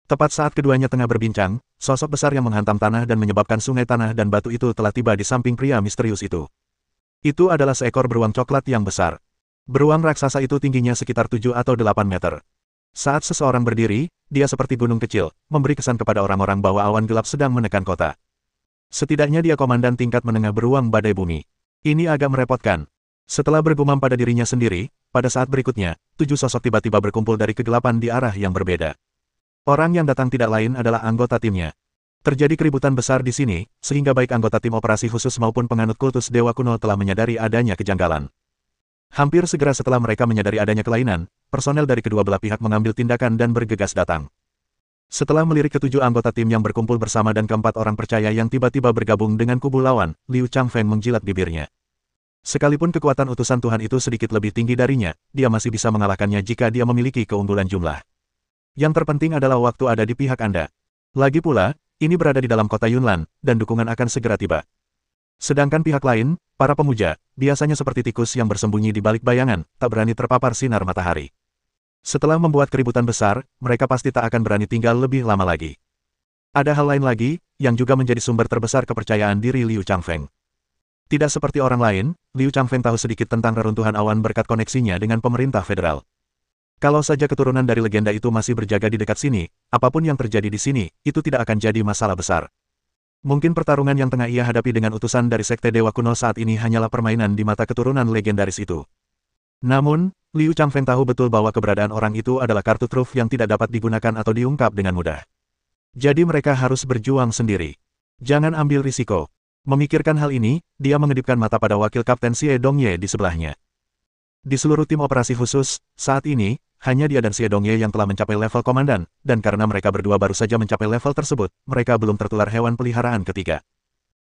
Tepat saat keduanya tengah berbincang, sosok besar yang menghantam tanah dan menyebabkan sungai tanah dan batu itu telah tiba di samping pria misterius itu. Itu adalah seekor beruang coklat yang besar. Beruang raksasa itu tingginya sekitar 7 atau 8 meter. Saat seseorang berdiri, dia seperti gunung kecil, memberi kesan kepada orang-orang bahwa awan gelap sedang menekan kota. Setidaknya dia komandan tingkat menengah beruang badai bumi. Ini agak merepotkan. Setelah bergumam pada dirinya sendiri, pada saat berikutnya, 7 sosok tiba-tiba berkumpul dari kegelapan di arah yang berbeda. Orang yang datang tidak lain adalah anggota timnya. Terjadi keributan besar di sini, sehingga baik anggota tim operasi khusus maupun penganut kultus dewa kuno telah menyadari adanya kejanggalan. Hampir segera setelah mereka menyadari adanya kelainan, personel dari kedua belah pihak mengambil tindakan dan bergegas datang. Setelah melirik ke-7 anggota tim yang berkumpul bersama dan keempat orang percaya yang tiba-tiba bergabung dengan kubu lawan, Liu Changfeng menjilat bibirnya. Sekalipun kekuatan utusan Tuhan itu sedikit lebih tinggi darinya, dia masih bisa mengalahkannya jika dia memiliki keunggulan jumlah. Yang terpenting adalah waktu ada di pihak Anda. Lagi pula, ini berada di dalam kota Yunlan, dan dukungan akan segera tiba. Sedangkan pihak lain, para pemuja, biasanya seperti tikus yang bersembunyi di balik bayangan, tak berani terpapar sinar matahari. Setelah membuat keributan besar, mereka pasti tak akan berani tinggal lebih lama lagi. Ada hal lain lagi, yang juga menjadi sumber terbesar kepercayaan diri Liu Changfeng. Tidak seperti orang lain, Liu Changfeng tahu sedikit tentang reruntuhan awan berkat koneksinya dengan pemerintah federal. Kalau saja keturunan dari legenda itu masih berjaga di dekat sini, apapun yang terjadi di sini, itu tidak akan jadi masalah besar. Mungkin pertarungan yang tengah ia hadapi dengan utusan dari sekte dewa kuno saat ini hanyalah permainan di mata keturunan legendaris itu. Namun, Liu Changfeng tahu betul bahwa keberadaan orang itu adalah kartu truf yang tidak dapat digunakan atau diungkap dengan mudah. Jadi mereka harus berjuang sendiri. Jangan ambil risiko. Memikirkan hal ini, dia mengedipkan mata pada wakil Kapten Xie Dongye di sebelahnya. Di seluruh tim operasi khusus, saat ini, hanya dia dan Xie Dongye yang telah mencapai level komandan, dan karena mereka berdua baru saja mencapai level tersebut, mereka belum tertular hewan peliharaan ketiga.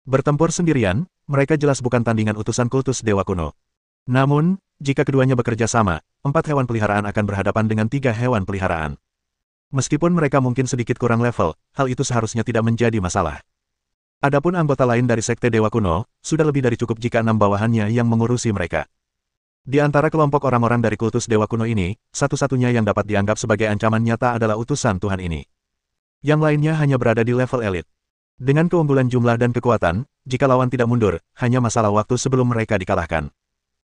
Bertempur sendirian, mereka jelas bukan tandingan utusan kultus dewa kuno. Namun, jika keduanya bekerja sama, 4 hewan peliharaan akan berhadapan dengan 3 hewan peliharaan. Meskipun mereka mungkin sedikit kurang level, hal itu seharusnya tidak menjadi masalah. Adapun anggota lain dari sekte dewa kuno, sudah lebih dari cukup jika 6 bawahannya yang mengurusi mereka. Di antara kelompok orang-orang dari kultus dewa kuno ini, satu-satunya yang dapat dianggap sebagai ancaman nyata adalah utusan Tuhan ini. Yang lainnya hanya berada di level elit. Dengan keunggulan jumlah dan kekuatan, jika lawan tidak mundur, hanya masalah waktu sebelum mereka dikalahkan.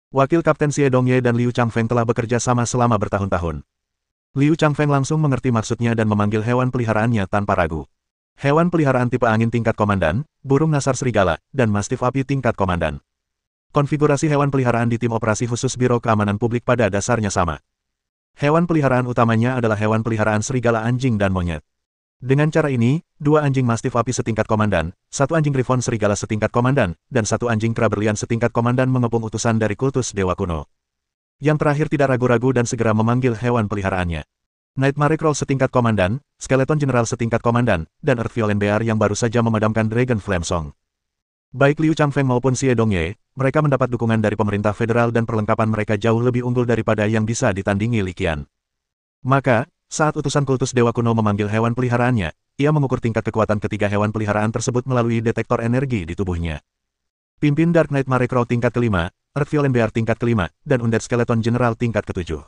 Wakil Kapten Xie Dongye dan Liu Changfeng telah bekerja sama selama bertahun-tahun. Liu Changfeng langsung mengerti maksudnya dan memanggil hewan peliharaannya tanpa ragu. Hewan peliharaan tipe angin tingkat komandan, burung nasar serigala, dan mastif api tingkat komandan. Konfigurasi hewan peliharaan di tim operasi khusus Biro Keamanan Publik pada dasarnya sama. Hewan peliharaan utamanya adalah hewan peliharaan serigala anjing dan monyet. Dengan cara ini, 2 anjing mastif api setingkat komandan, 1 anjing griffon serigala setingkat komandan, dan 1 anjing kera berlian setingkat komandan mengepung utusan dari kultus dewa kuno. Yang terakhir tidak ragu-ragu dan segera memanggil hewan peliharaannya. Nightmare Crow setingkat komandan, Skeleton General setingkat komandan, dan Earth Violent Bear yang baru saja memadamkan Dragon Flame Song. Baik Liu Changfeng maupun Xie Dongye, mereka mendapat dukungan dari pemerintah federal dan perlengkapan mereka jauh lebih unggul daripada yang bisa ditandingi Li Qian. Maka, saat utusan kultus dewa kuno memanggil hewan peliharaannya, ia mengukur tingkat kekuatan ketiga hewan peliharaan tersebut melalui detektor energi di tubuhnya. Pimpin Dark Nightmare Crow tingkat kelima, Earth Violent Bear tingkat kelima, dan Undead Skeleton General tingkat ketujuh.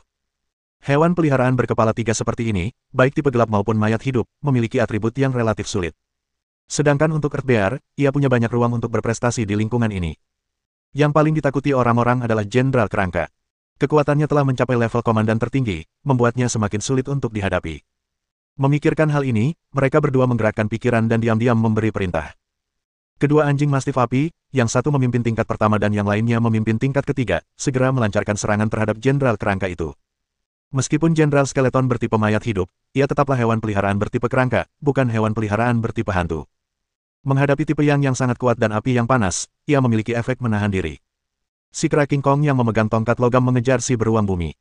Hewan peliharaan berkepala 3 seperti ini, baik tipe gelap maupun mayat hidup, memiliki atribut yang relatif sulit. Sedangkan untuk Earth Bear, ia punya banyak ruang untuk berprestasi di lingkungan ini. Yang paling ditakuti orang-orang adalah Jenderal Kerangka. Kekuatannya telah mencapai level komandan tertinggi, membuatnya semakin sulit untuk dihadapi. Memikirkan hal ini, mereka berdua menggerakkan pikiran dan diam-diam memberi perintah. Kedua anjing mastif api, yang satu memimpin tingkat pertama dan yang lainnya memimpin tingkat ketiga, segera melancarkan serangan terhadap Jenderal Kerangka itu. Meskipun Jenderal Skeleton bertipe mayat hidup, ia tetaplah hewan peliharaan bertipe kerangka, bukan hewan peliharaan bertipe hantu. Menghadapi tipe yang sangat kuat dan api yang panas, ia memiliki efek menahan diri. Si kera King Kong yang memegang tongkat logam mengejar si beruang bumi.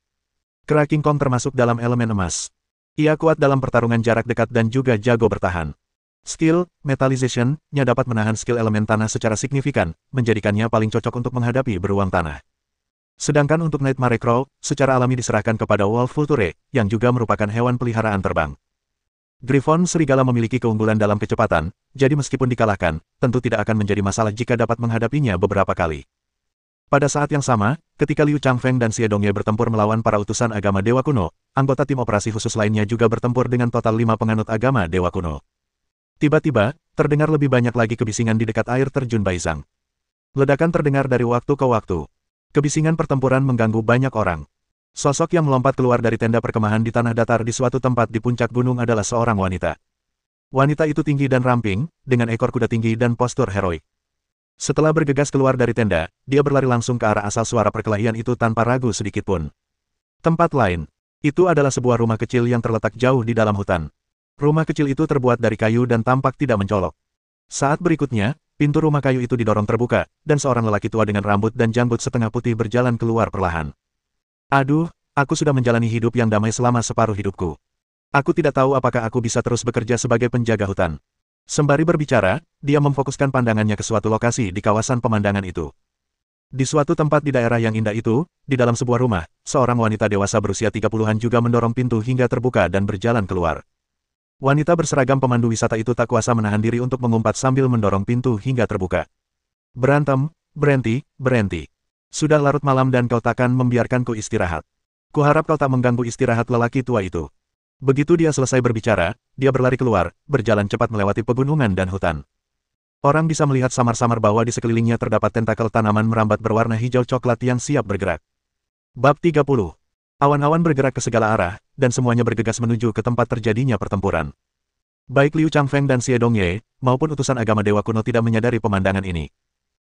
Kera King Kong termasuk dalam elemen emas. Ia kuat dalam pertarungan jarak dekat dan juga jago bertahan. Skill, Metallization-nya dapat menahan skill elemen tanah secara signifikan, menjadikannya paling cocok untuk menghadapi beruang tanah. Sedangkan untuk Nightmare Crow, secara alami diserahkan kepada Wolf Vulture, yang juga merupakan hewan peliharaan terbang. Griffon serigala memiliki keunggulan dalam kecepatan, jadi meskipun dikalahkan, tentu tidak akan menjadi masalah jika dapat menghadapinya beberapa kali. Pada saat yang sama, ketika Liu Changfeng dan Xie Dongye bertempur melawan para utusan agama Dewa Kuno, anggota tim operasi khusus lainnya juga bertempur dengan total 5 penganut agama Dewa Kuno. Tiba-tiba, terdengar lebih banyak lagi kebisingan di dekat air terjun Baizang. Ledakan terdengar dari waktu ke waktu. Kebisingan pertempuran mengganggu banyak orang. Sosok yang melompat keluar dari tenda perkemahan di tanah datar di suatu tempat di puncak gunung adalah seorang wanita. Wanita itu tinggi dan ramping, dengan ekor kuda tinggi dan postur heroik. Setelah bergegas keluar dari tenda, dia berlari langsung ke arah asal suara perkelahian itu tanpa ragu sedikitpun. Tempat lain. Itu adalah sebuah rumah kecil yang terletak jauh di dalam hutan. Rumah kecil itu terbuat dari kayu dan tampak tidak mencolok. Saat berikutnya, pintu rumah kayu itu didorong terbuka, dan seorang lelaki tua dengan rambut dan janggut setengah putih berjalan keluar perlahan. Aduh, aku sudah menjalani hidup yang damai selama separuh hidupku. Aku tidak tahu apakah aku bisa terus bekerja sebagai penjaga hutan. Sembari berbicara, dia memfokuskan pandangannya ke suatu lokasi di kawasan pemandangan itu. Di suatu tempat di daerah yang indah itu, di dalam sebuah rumah, seorang wanita dewasa berusia 30-an juga mendorong pintu hingga terbuka dan berjalan keluar. Wanita berseragam pemandu wisata itu tak kuasa menahan diri untuk mengumpat sambil mendorong pintu hingga terbuka. Berantem, berhenti. Sudah larut malam dan kau takkan membiarkanku istirahat. Kuharap kau tak mengganggu istirahat lelaki tua itu. Begitu dia selesai berbicara, dia berlari keluar, berjalan cepat melewati pegunungan dan hutan. Orang bisa melihat samar-samar bahwa di sekelilingnya terdapat tentakel tanaman merambat berwarna hijau coklat yang siap bergerak. Bab 30. Awan-awan bergerak ke segala arah, dan semuanya bergegas menuju ke tempat terjadinya pertempuran. Baik Liu Changfeng dan Xie Dongye, maupun utusan agama Dewa Kuno tidak menyadari pemandangan ini.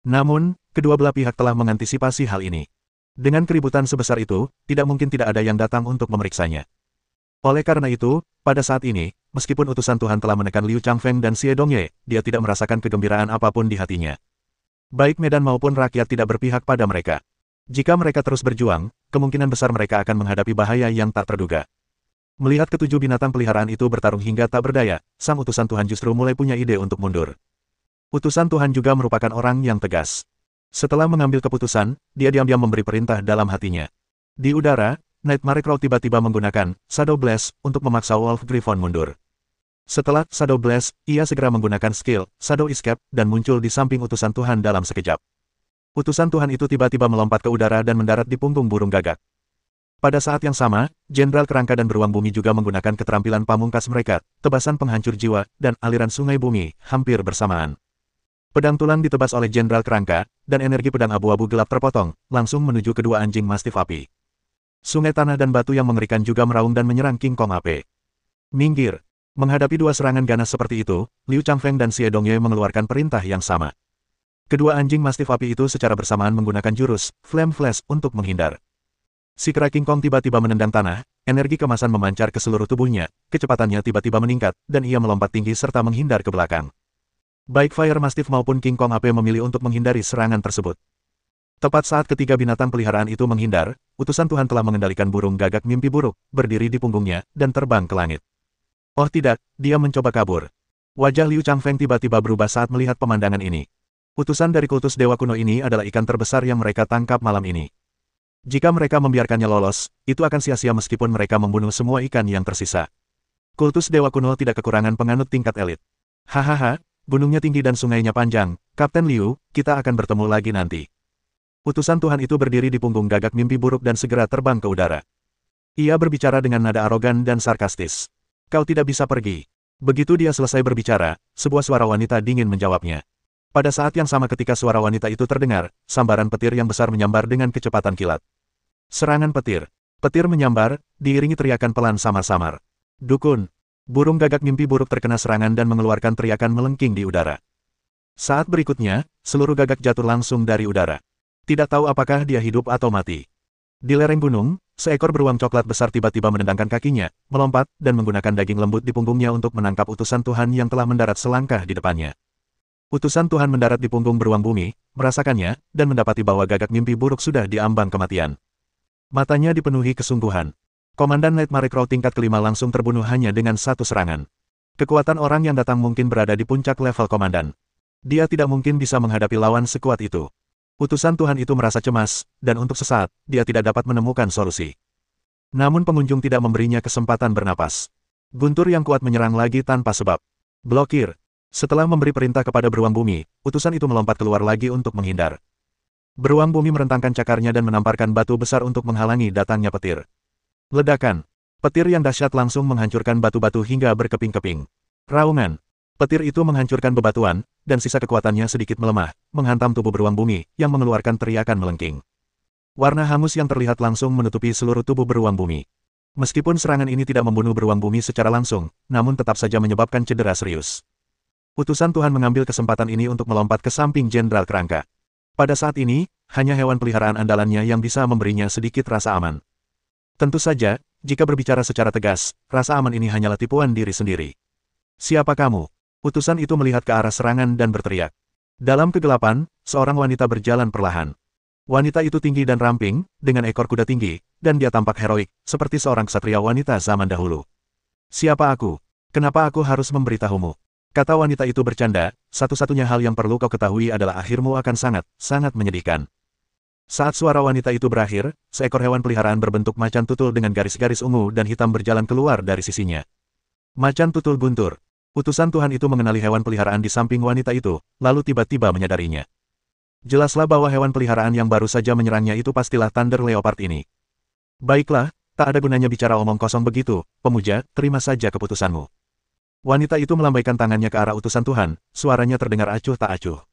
Namun, kedua belah pihak telah mengantisipasi hal ini. Dengan keributan sebesar itu, tidak mungkin tidak ada yang datang untuk memeriksanya. Oleh karena itu, pada saat ini, meskipun utusan Tuhan telah menekan Liu Changfeng dan Xie Dongye, dia tidak merasakan kegembiraan apapun di hatinya. Baik medan maupun rakyat tidak berpihak pada mereka. Jika mereka terus berjuang, kemungkinan besar mereka akan menghadapi bahaya yang tak terduga. Melihat ketujuh binatang peliharaan itu bertarung hingga tak berdaya, sang utusan Tuhan justru mulai punya ide untuk mundur. Utusan Tuhan juga merupakan orang yang tegas. Setelah mengambil keputusan, dia diam-diam memberi perintah dalam hatinya. Di udara, Nightmare Crow tiba-tiba menggunakan Shadow Blast untuk memaksa Wolf Griffon mundur. Setelah Shadow Blast, ia segera menggunakan skill Shadow Escape dan muncul di samping utusan Tuhan dalam sekejap. Utusan Tuhan itu tiba-tiba melompat ke udara dan mendarat di punggung burung gagak. Pada saat yang sama, Jenderal Kerangka dan Beruang Bumi juga menggunakan keterampilan pamungkas mereka, tebasan penghancur jiwa, dan aliran sungai bumi, hampir bersamaan. Pedang tulang ditebas oleh Jenderal Kerangka, dan energi pedang abu-abu gelap terpotong, langsung menuju kedua anjing mastif api. Sungai tanah dan batu yang mengerikan juga meraung dan menyerang King Kong AP. Minggir. Menghadapi dua serangan ganas seperti itu, Liu Changfeng dan Xie Dongye mengeluarkan perintah yang sama. Kedua anjing mastif api itu secara bersamaan menggunakan jurus Flame Flash untuk menghindar. Si kera King Kong tiba-tiba menendang tanah, energi kemasan memancar ke seluruh tubuhnya, kecepatannya tiba-tiba meningkat, dan ia melompat tinggi serta menghindar ke belakang. Baik Fire Mastiff maupun King Kong AP memilih untuk menghindari serangan tersebut. Tepat saat ketiga binatang peliharaan itu menghindar, utusan Tuhan telah mengendalikan burung gagak mimpi buruk, berdiri di punggungnya, dan terbang ke langit. Oh tidak, dia mencoba kabur. Wajah Liu Changfeng tiba-tiba berubah saat melihat pemandangan ini. Utusan dari kultus Dewa Kuno ini adalah ikan terbesar yang mereka tangkap malam ini. Jika mereka membiarkannya lolos, itu akan sia-sia meskipun mereka membunuh semua ikan yang tersisa. Kultus Dewa Kuno tidak kekurangan penganut tingkat elit. Hahaha, gunungnya tinggi dan sungainya panjang, Kapten Liu, kita akan bertemu lagi nanti. Utusan Tuhan itu berdiri di punggung gagak mimpi buruk dan segera terbang ke udara. Ia berbicara dengan nada arogan dan sarkastis. Kau tidak bisa pergi. Begitu dia selesai berbicara, sebuah suara wanita dingin menjawabnya. Pada saat yang sama ketika suara wanita itu terdengar, sambaran petir yang besar menyambar dengan kecepatan kilat. Serangan petir. Petir menyambar, diiringi teriakan pelan samar-samar. Dukun. Burung gagak mimpi buruk terkena serangan dan mengeluarkan teriakan melengking di udara. Saat berikutnya, seluruh gagak jatuh langsung dari udara. Tidak tahu apakah dia hidup atau mati. Di lereng gunung, seekor beruang coklat besar tiba-tiba menendangkan kakinya, melompat, dan menggunakan daging lembut di punggungnya untuk menangkap utusan Tuhan yang telah mendarat selangkah di depannya. Utusan Tuhan mendarat di punggung beruang bumi, merasakannya, dan mendapati bahwa gagak mimpi buruk sudah diambang kematian. Matanya dipenuhi kesungguhan. Komandan Nightmare Crow tingkat kelima langsung terbunuh hanya dengan satu serangan. Kekuatan orang yang datang mungkin berada di puncak level komandan. Dia tidak mungkin bisa menghadapi lawan sekuat itu. Utusan Tuhan itu merasa cemas, dan untuk sesaat, dia tidak dapat menemukan solusi. Namun pengunjung tidak memberinya kesempatan bernapas. Guntur yang kuat menyerang lagi tanpa sebab. Blokir. Setelah memberi perintah kepada beruang bumi, utusan itu melompat keluar lagi untuk menghindar. Beruang bumi merentangkan cakarnya dan menamparkan batu besar untuk menghalangi datangnya petir. Ledakan. Petir yang dahsyat langsung menghancurkan batu-batu hingga berkeping-keping. Raungan. Petir itu menghancurkan bebatuan, dan sisa kekuatannya sedikit melemah, menghantam tubuh beruang bumi, yang mengeluarkan teriakan melengking. Warna hangus yang terlihat langsung menutupi seluruh tubuh beruang bumi. Meskipun serangan ini tidak membunuh beruang bumi secara langsung, namun tetap saja menyebabkan cedera serius. Utusan Tuhan mengambil kesempatan ini untuk melompat ke samping Jenderal Kerangka. Pada saat ini, hanya hewan peliharaan andalannya yang bisa memberinya sedikit rasa aman. Tentu saja, jika berbicara secara tegas, rasa aman ini hanyalah tipuan diri sendiri. Siapa kamu? Utusan itu melihat ke arah serangan dan berteriak. Dalam kegelapan, seorang wanita berjalan perlahan. Wanita itu tinggi dan ramping, dengan ekor kuda tinggi, dan dia tampak heroik, seperti seorang ksatria wanita zaman dahulu. Siapa aku? Kenapa aku harus memberitahumu? Kata wanita itu bercanda, satu-satunya hal yang perlu kau ketahui adalah akhirmu akan sangat menyedihkan. Saat suara wanita itu berakhir, seekor hewan peliharaan berbentuk macan tutul dengan garis-garis ungu dan hitam berjalan keluar dari sisinya. Macan tutul guntur. Utusan Tuhan itu mengenali hewan peliharaan di samping wanita itu, lalu tiba-tiba menyadarinya. Jelaslah bahwa hewan peliharaan yang baru saja menyerangnya itu pastilah Thunder Leopard ini. Baiklah, tak ada gunanya bicara omong kosong begitu, pemuja, terima saja keputusanmu. Wanita itu melambaikan tangannya ke arah utusan Tuhan, suaranya terdengar acuh tak acuh.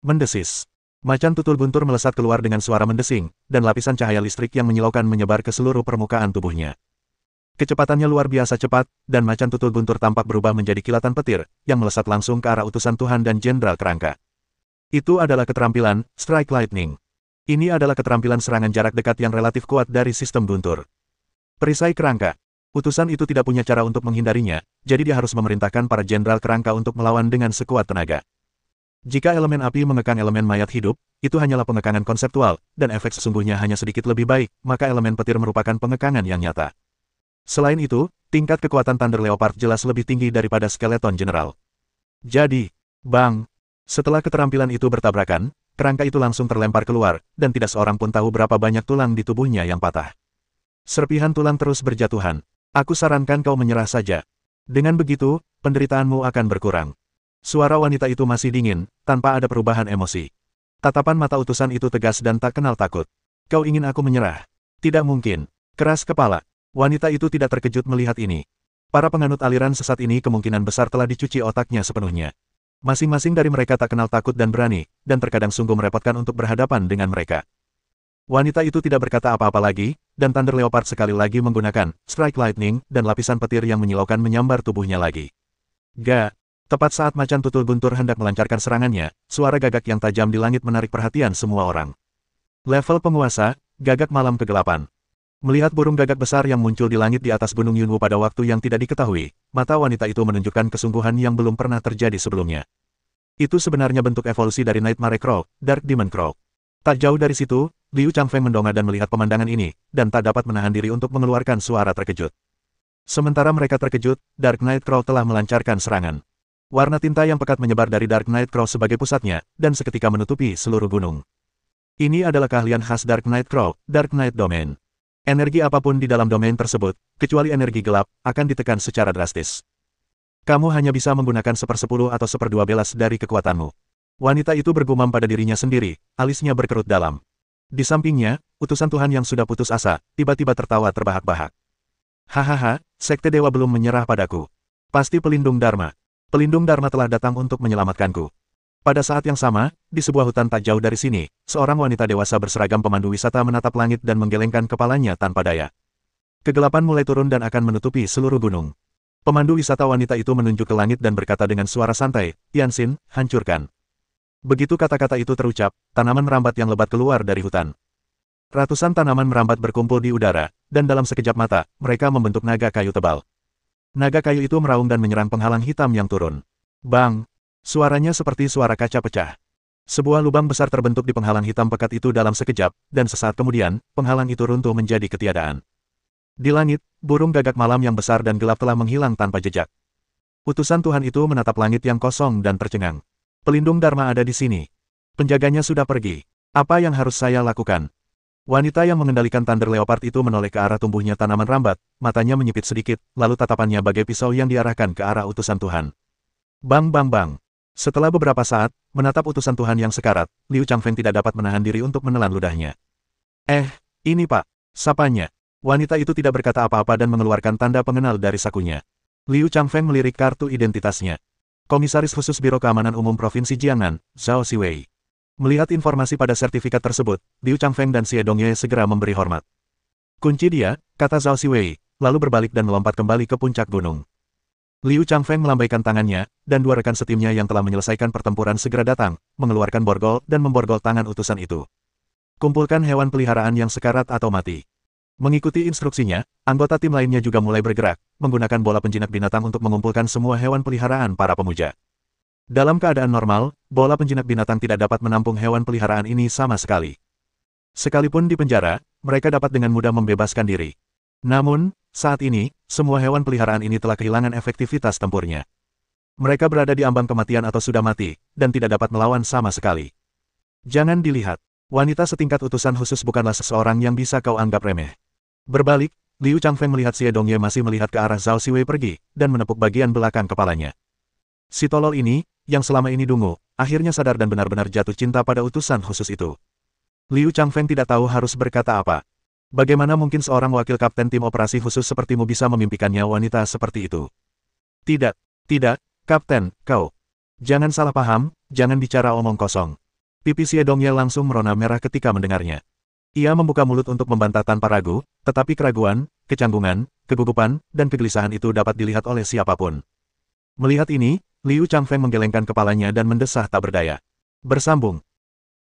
Mendesis. Macan tutul guntur melesat keluar dengan suara mendesing, dan lapisan cahaya listrik yang menyilaukan menyebar ke seluruh permukaan tubuhnya. Kecepatannya luar biasa cepat, dan macan tutul guntur tampak berubah menjadi kilatan petir, yang melesat langsung ke arah utusan Tuhan dan Jenderal Kerangka. Itu adalah keterampilan, Strike Lightning. Ini adalah keterampilan serangan jarak dekat yang relatif kuat dari sistem guntur. Perisai Kerangka. Utusan itu tidak punya cara untuk menghindarinya, jadi dia harus memerintahkan para Jenderal Kerangka untuk melawan dengan sekuat tenaga. Jika elemen api mengekang elemen mayat hidup, itu hanyalah pengekangan konseptual, dan efek sesungguhnya hanya sedikit lebih baik, maka elemen petir merupakan pengekangan yang nyata. Selain itu, tingkat kekuatan Thunder Leopard jelas lebih tinggi daripada Skeleton General. Jadi, bang! Setelah keterampilan itu bertabrakan, kerangka itu langsung terlempar keluar, dan tidak seorang pun tahu berapa banyak tulang di tubuhnya yang patah. Serpihan tulang terus berjatuhan. Aku sarankan kau menyerah saja. Dengan begitu, penderitaanmu akan berkurang. Suara wanita itu masih dingin, tanpa ada perubahan emosi. Tatapan mata utusan itu tegas dan tak kenal takut. Kau ingin aku menyerah? Tidak mungkin. Keras kepala. Wanita itu tidak terkejut melihat ini. Para penganut aliran sesat ini kemungkinan besar telah dicuci otaknya sepenuhnya. Masing-masing dari mereka tak kenal takut dan berani, dan terkadang sungguh merepotkan untuk berhadapan dengan mereka. Wanita itu tidak berkata apa-apa lagi, dan Thunder Leopard sekali lagi menggunakan Strike Lightning dan lapisan petir yang menyilaukan menyambar tubuhnya lagi. Ga! Tepat saat macan tutul guntur hendak melancarkan serangannya, suara gagak yang tajam di langit menarik perhatian semua orang. Level penguasa, gagak malam kegelapan. Melihat burung gagak besar yang muncul di langit di atas Gunung Yunwu pada waktu yang tidak diketahui, mata wanita itu menunjukkan kesungguhan yang belum pernah terjadi sebelumnya. Itu sebenarnya bentuk evolusi dari Nightmare Crow, Dark Demon Crow. Tak jauh dari situ, Liu Changfeng mendongak dan melihat pemandangan ini, dan tak dapat menahan diri untuk mengeluarkan suara terkejut. Sementara mereka terkejut, Dark Knight Crow telah melancarkan serangan. Warna tinta yang pekat menyebar dari Dark Knight Crow sebagai pusatnya, dan seketika menutupi seluruh gunung. Ini adalah keahlian khas Dark Knight Crow, Dark Knight Domain. Energi apapun di dalam domain tersebut, kecuali energi gelap, akan ditekan secara drastis. Kamu hanya bisa menggunakan 1/10 atau 1/12 dari kekuatanmu. Wanita itu bergumam pada dirinya sendiri, alisnya berkerut dalam. Di sampingnya, utusan Tuhan yang sudah putus asa, tiba-tiba tertawa terbahak-bahak. Hahaha, Sekte Dewa belum menyerah padaku. Pasti pelindung Dharma. Pelindung Dharma telah datang untuk menyelamatkanku. Pada saat yang sama, di sebuah hutan tak jauh dari sini, seorang wanita dewasa berseragam pemandu wisata menatap langit dan menggelengkan kepalanya tanpa daya. Kegelapan mulai turun dan akan menutupi seluruh gunung. Pemandu wisata wanita itu menunjuk ke langit dan berkata dengan suara santai, "Tianxin, hancurkan." Begitu kata-kata itu terucap, tanaman merambat yang lebat keluar dari hutan. Ratusan tanaman merambat berkumpul di udara, dan dalam sekejap mata, mereka membentuk naga kayu tebal. Naga kayu itu meraung dan menyerang penghalang hitam yang turun. Bang! Suaranya seperti suara kaca pecah. Sebuah lubang besar terbentuk di penghalang hitam pekat itu dalam sekejap, dan sesaat kemudian, penghalang itu runtuh menjadi ketiadaan. Di langit, burung gagak malam yang besar dan gelap telah menghilang tanpa jejak. Utusan Tuhan itu menatap langit yang kosong dan tercengang. Pelindung Dharma ada di sini. Penjaganya sudah pergi. Apa yang harus saya lakukan? Wanita yang mengendalikan Thunder Leopard itu menoleh ke arah tumbuhnya tanaman rambat, matanya menyipit sedikit, lalu tatapannya bagai pisau yang diarahkan ke arah utusan Tuhan. Bang bang bang. Setelah beberapa saat, menatap utusan Tuhan yang sekarat, Liu Changfeng tidak dapat menahan diri untuk menelan ludahnya. Ini Pak. Sapanya. Wanita itu tidak berkata apa-apa dan mengeluarkan tanda pengenal dari sakunya. Liu Changfeng melirik kartu identitasnya. Komisaris Khusus Biro Keamanan Umum Provinsi Jiangnan, Zhao Xiwei. Melihat informasi pada sertifikat tersebut, Liu Changfeng dan Xie Dongye segera memberi hormat. Kunci dia, kata Zhao Xiwei, lalu berbalik dan melompat kembali ke puncak gunung. Liu Changfeng melambaikan tangannya, dan dua rekan setimnya yang telah menyelesaikan pertempuran segera datang, mengeluarkan borgol dan memborgol tangan utusan itu. Kumpulkan hewan peliharaan yang sekarat atau mati. Mengikuti instruksinya, anggota tim lainnya juga mulai bergerak, menggunakan bola penjinak binatang untuk mengumpulkan semua hewan peliharaan para pemuja. Dalam keadaan normal, bola penjinak binatang tidak dapat menampung hewan peliharaan ini sama sekali. Sekalipun di penjara, mereka dapat dengan mudah membebaskan diri. Namun, saat ini, semua hewan peliharaan ini telah kehilangan efektivitas tempurnya. Mereka berada di ambang kematian atau sudah mati, dan tidak dapat melawan sama sekali. Jangan dilihat, wanita setingkat utusan khusus bukanlah seseorang yang bisa kau anggap remeh. Berbalik, Liu Changfeng melihat Xie Dongye masih melihat ke arah Zhao Xiwei pergi, dan menepuk bagian belakang kepalanya. Si tolol ini, yang selama ini dungu, akhirnya sadar dan benar-benar jatuh cinta pada utusan khusus itu. Liu Changfeng tidak tahu harus berkata apa. Bagaimana mungkin seorang wakil kapten tim operasi khusus sepertimu bisa memimpikannya wanita seperti itu? Tidak, Kapten, kau. Jangan salah paham, jangan bicara omong kosong. Pipi Xie Dongye langsung merona merah ketika mendengarnya. Ia membuka mulut untuk membantah tanpa ragu, tetapi keraguan, kecanggungan, kegugupan, dan kegelisahan itu dapat dilihat oleh siapapun. Melihat ini, Liu Changfeng menggelengkan kepalanya dan mendesah tak berdaya. Bersambung.